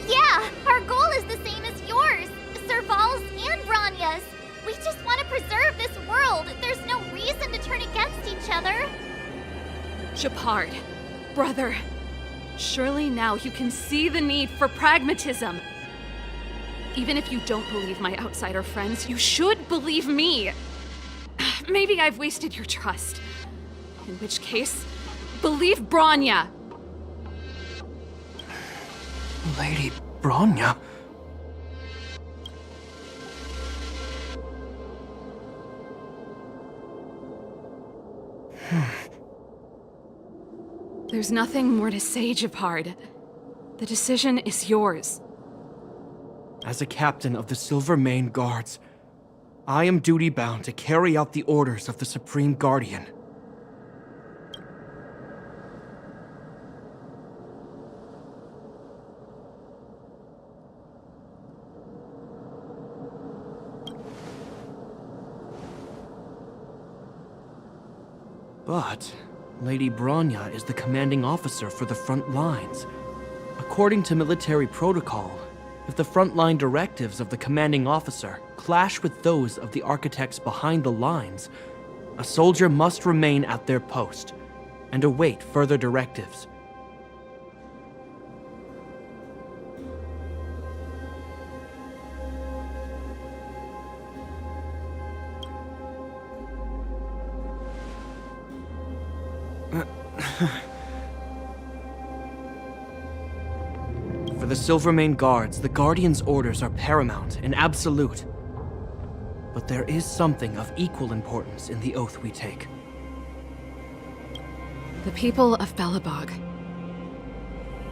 Yeah, our goal is the same as yours, Serval's and Branya's. We just want to preserve this world. There's no reason to turn against each other. Japard, brother, surely now you can see the need for pragmatism. Even if you don't believe my outsider friends, you should believe me. Maybe I've wasted your trust. In which case, believe Branya. Lady Branya? There's nothing more to say, Japard. The decision is yours. As a captain of the Silvermane Guards, I am duty-bound to carry out the orders of the Supreme Guardian. But Lady Branya is the commanding officer for the front lines. According to military protocol, if the frontline directives of the commanding officer clash with those of the architects behind the lines, a soldier must remain at their post and await further directives. For the Silvermane Guards, the Guardian's orders are paramount and absolute. But there is something of equal importance in the oath we take. The people of Belobog.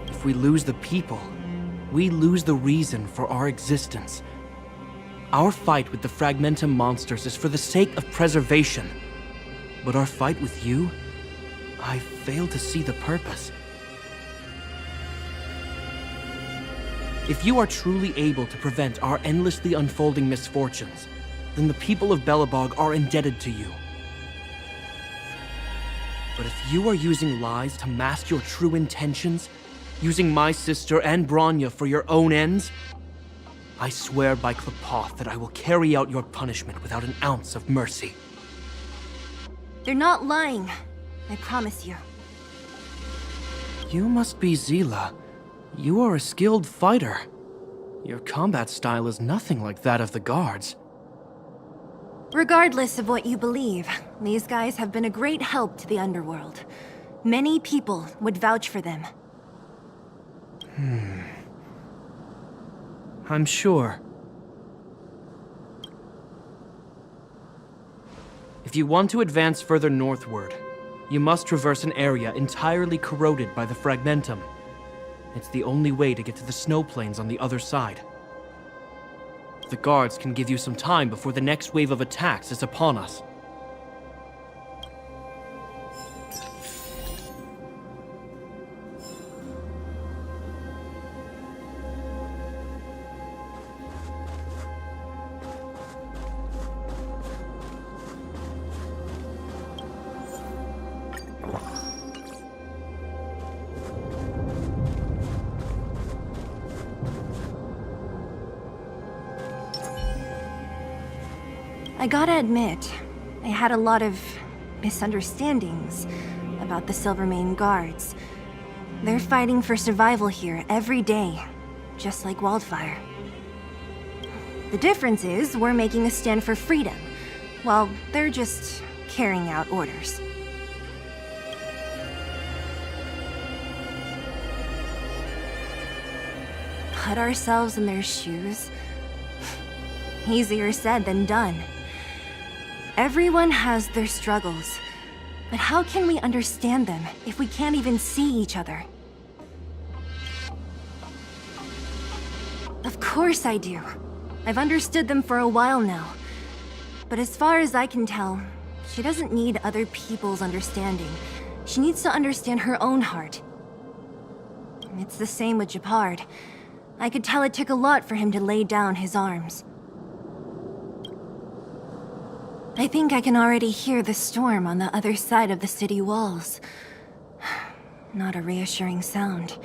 If we lose the people, we lose the reason for our existence. Our fight with the Fragmentum monsters is for the sake of preservation. But our fight with you, I fail to see the purpose. If you are truly able to prevent our endlessly unfolding misfortunes, then the people of Belobog are indebted to you. But if you are using lies to mask your true intentions, using my sister and Branya for your own ends, I swear by Klapoth that I will carry out your punishment without an ounce of mercy. They're not lying. I promise you. You must be Zila. You are a skilled fighter. Your combat style is nothing like that of the guards. Regardless of what you believe, these guys have been a great help to the underworld. Many people would vouch for them. I'm sure. If you want to advance further northward, you must traverse an area entirely corroded by the Fragmentum. It's the only way to get to the snow plains on the other side. The guards can give you some time before the next wave of attacks is upon us. I gotta admit, I had a lot of misunderstandings about the Silvermane guards. They're fighting for survival here every day, just like Wildfire. The difference is we're making a stand for freedom, while they're just carrying out orders. Put ourselves in their shoes? Easier said than done. Everyone has their struggles, but how can we understand them if we can't even see each other? Of course I do. I've understood them for a while now. But as far as I can tell, she doesn't need other people's understanding. She needs to understand her own heart. It's the same with Japard. I could tell it took a lot for him to lay down his arms. I think I can already hear the storm on the other side of the city walls. Not a reassuring sound.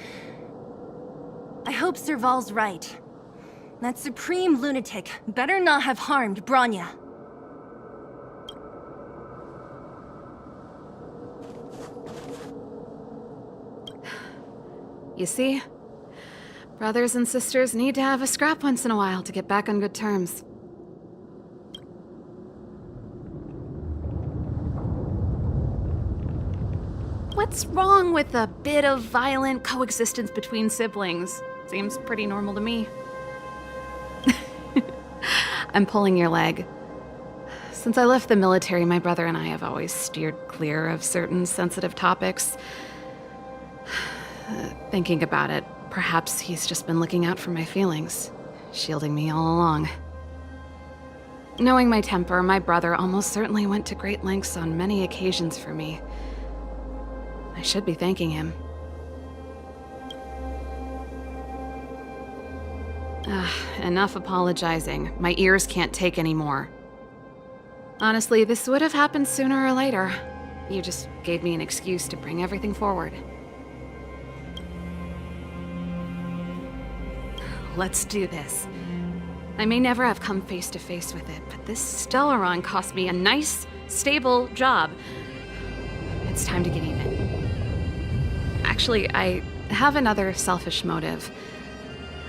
I hope Serval's right. That supreme lunatic better not have harmed Bronya. You see? Brothers and sisters need to have a scrap once in a while to get back on good terms. What's wrong with a bit of violent coexistence between siblings? Seems pretty normal to me. I'm pulling your leg. Since I left the military, my brother and I have always steered clear of certain sensitive topics. Thinking about it, perhaps he's just been looking out for my feelings, shielding me all along. Knowing my temper, my brother almost certainly went to great lengths on many occasions for me. I should be thanking him. Enough apologizing. My ears can't take any more. Honestly, this would have happened sooner or later. You just gave me an excuse to bring everything forward. Let's do this. I may never have come face to face with it, but this Stellaron cost me a nice, stable job. It's time to get even. Actually, I have another selfish motive.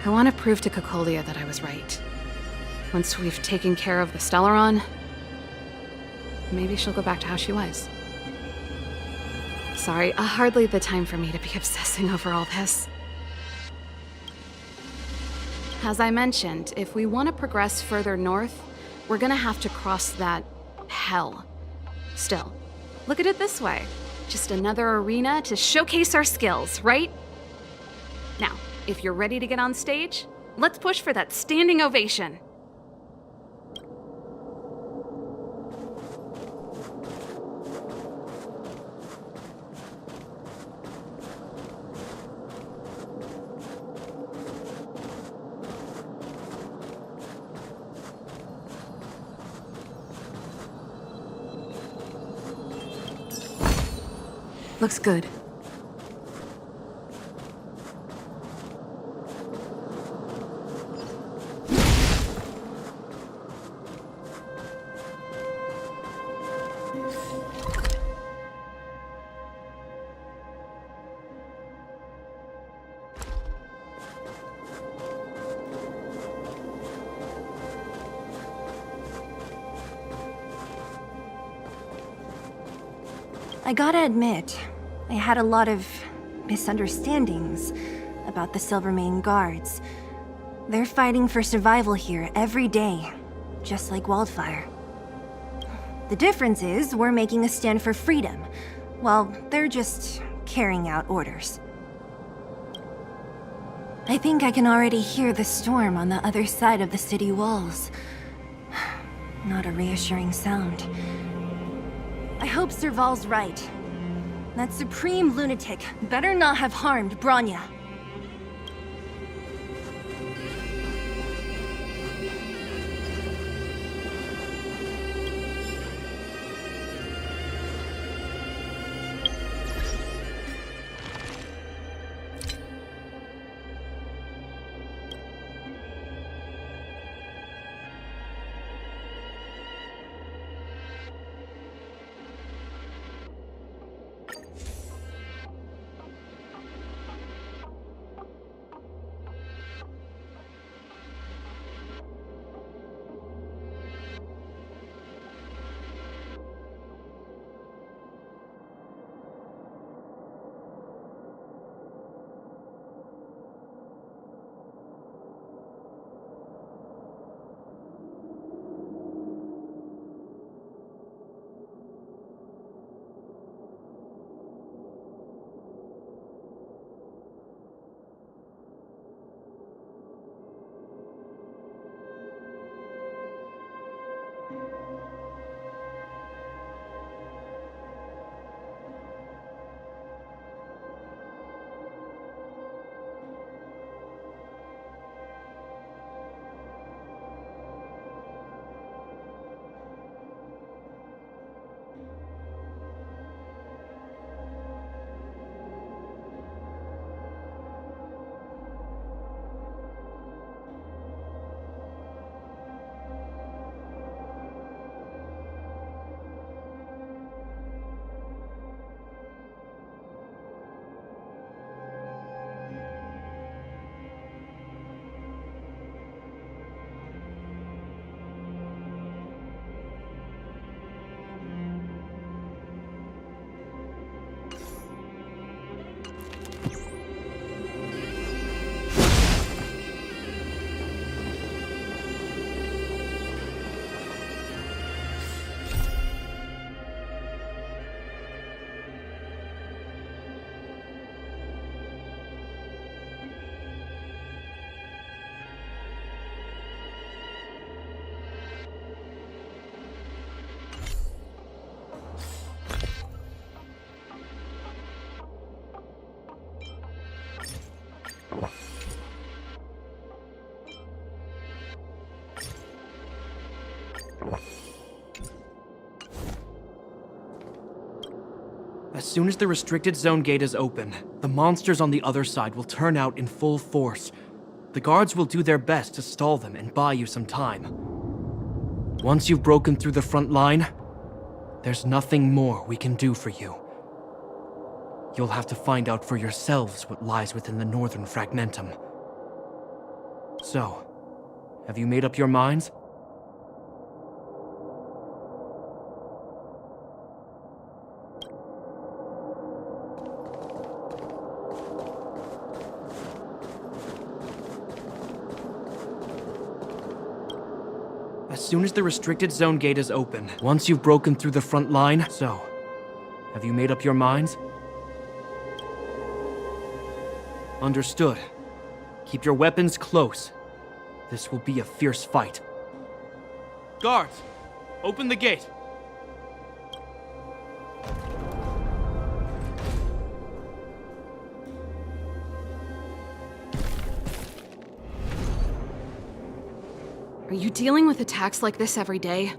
I want to prove to Cocolia that I was right. Once we've taken care of the Stellaron, maybe she'll go back to how she was. Sorry, hardly the time for me to be obsessing over all this. As I mentioned, if we want to progress further north, we're gonna have to cross that hell. Still, look at it this way. Just another arena to showcase our skills, right? Now, if you're ready to get on stage, let's push for that standing ovation. Looks good. I gotta admit, I had a lot of misunderstandings about the Silvermane guards. They're fighting for survival here every day, just like Wildfire. The difference is we're making a stand for freedom, while they're just carrying out orders. I think I can already hear the storm on the other side of the city walls. Not a reassuring sound. I hope Serval's right. That supreme lunatic better not have harmed Bronya. As soon as the restricted zone gate is open, the monsters on the other side will turn out in full force. The guards will do their best to stall them and buy you some time. Once you've broken through the front line, there's nothing more we can do for you. You'll have to find out for yourselves what lies within the northern fragmentum. So, have you made up your minds? As soon as the restricted zone gate is open, once you've broken through the front line, so, have you made up your minds? Understood. Keep your weapons close. This will be a fierce fight. Guards, open the gate. Are you dealing with attacks like this every day?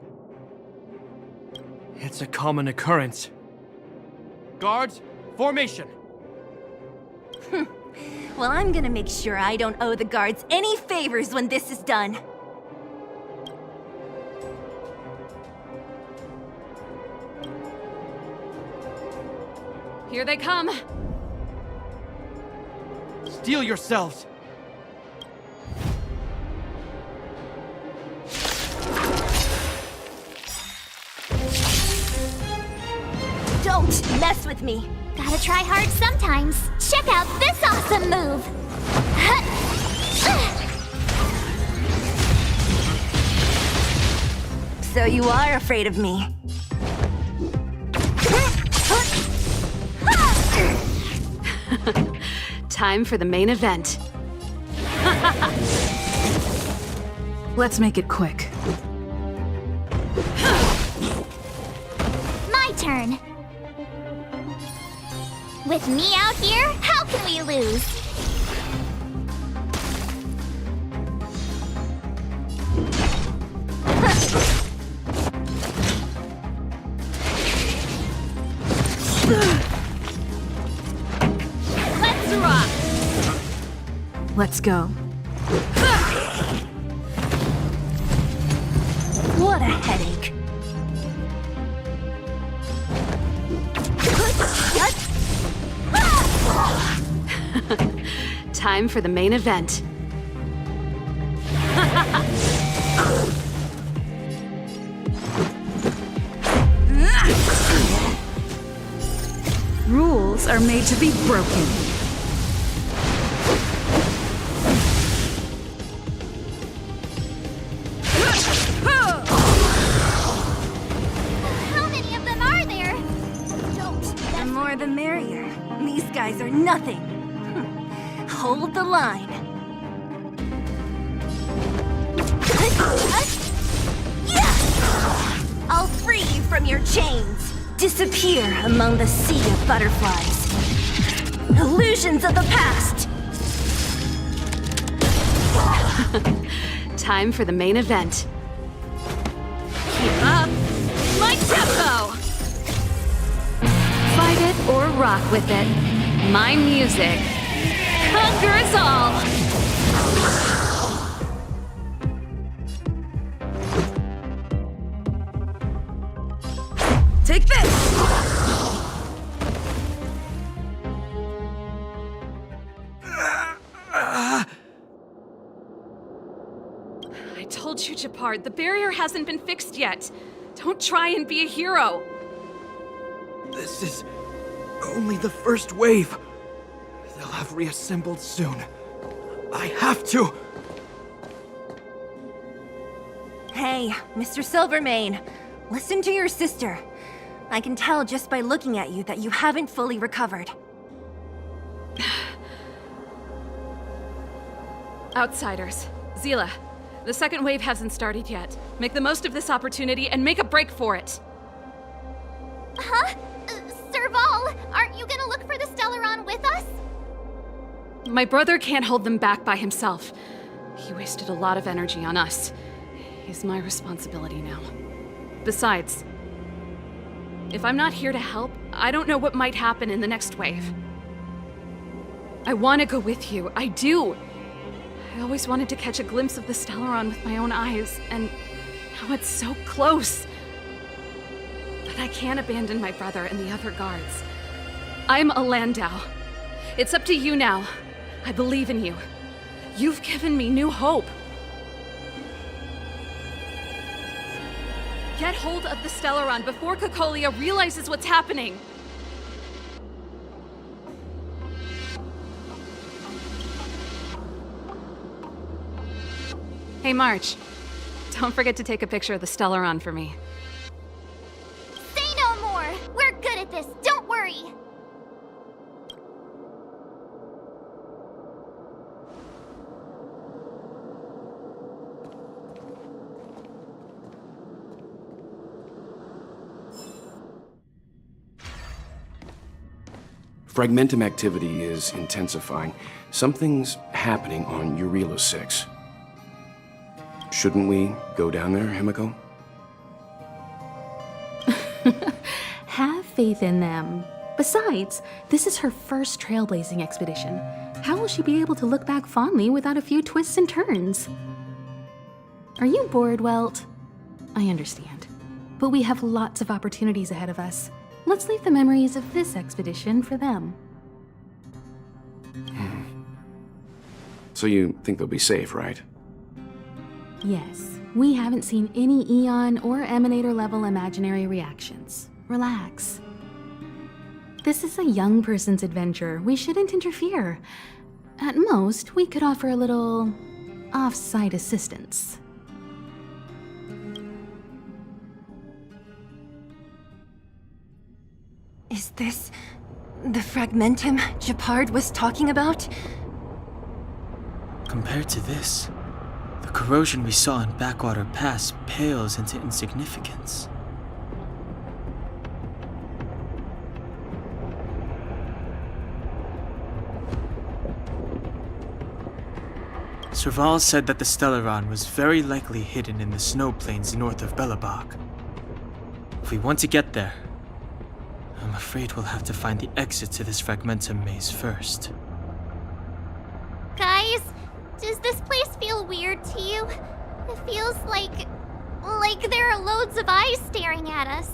It's a common occurrence. Guards, formation. Well, I'm gonna make sure I don't owe the guards any favors when this is done. Here they come. Steel yourselves. Don't mess with me. Gotta try hard sometimes. Check out this awesome move! So you are afraid of me. Time for the main event. Let's make it quick. My turn. With me out here, how can we lose? Let's rock! Let's go. What a headache. Time for the main event. Rules are made to be broken. How many of them are there? The more the merrier. These guys are nothing. Hold the line. I'll free you from your chains. Disappear among the sea of butterflies. Illusions of the past. Time for the main event. Keep up my tempo! Fight it or rock with it. My music conquers all! Take this! I told you, Japard, the barrier hasn't been fixed yet. Don't try and be a hero. This is only the first wave. They'll have reassembled soon. I have to! Hey, Mr. Silvermane, listen to your sister. I can tell just by looking at you that you haven't fully recovered. Outsiders. Zila, the second wave hasn't started yet. Make the most of this opportunity and make a break for it. Huh? Serval, aren't you gonna look for the Stellaron with us? My brother can't hold them back by himself. He wasted a lot of energy on us. He's my responsibility now. Besides, if I'm not here to help, I don't know what might happen in the next wave. I want to go with you. I do. I always wanted to catch a glimpse of the Stellaron with my own eyes, and now it's so close. But I can't abandon my brother and the other guards. I'm a Landau. It's up to you now. I believe in you. You've given me new hope. Get hold of the Stellaron before Cocolia realizes what's happening. Hey, March. Don't forget to take a picture of the Stellaron for me. Say no more! We're good at this, don't worry! Fragmentum activity is intensifying. Something's happening on Eurilo 6. Shouldn't we go down there, Himiko? Have faith in them. Besides, this is her first trailblazing expedition. How will she be able to look back fondly without a few twists and turns? Are you bored, Welt? I understand. But we have lots of opportunities ahead of us. Let's leave the memories of this expedition for them. So you think they'll be safe, right? Yes, we haven't seen any Eon or Emanator level imaginary reactions. Relax. This is a young person's adventure. We shouldn't interfere. At most, we could offer a little off-site assistance. Is this the Fragmentum Gepard was talking about? Compared to this, the corrosion we saw in Backwater Pass pales into insignificance. Serval said that the Stellaron was very likely hidden in the snow plains north of Belobog. If we want to get there, I'm afraid we'll have to find the exit to this Fragmentum maze first. Guys, does this place feel weird to you? It feels like there are loads of eyes staring at us.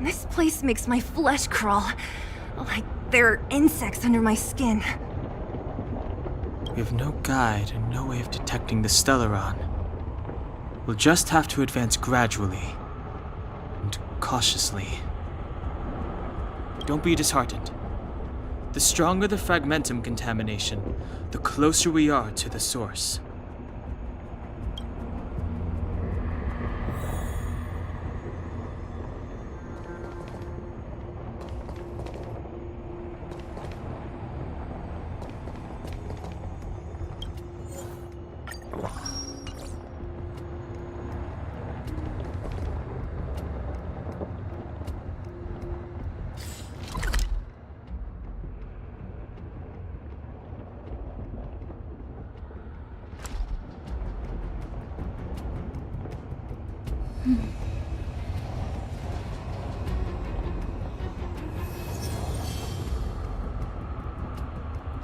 This place makes my flesh crawl. Like there are insects under my skin. We have no guide and no way of detecting the Stellaron. We'll just have to advance gradually and cautiously. Don't be disheartened. The stronger the Fragmentum contamination, the closer we are to the source. Hmm.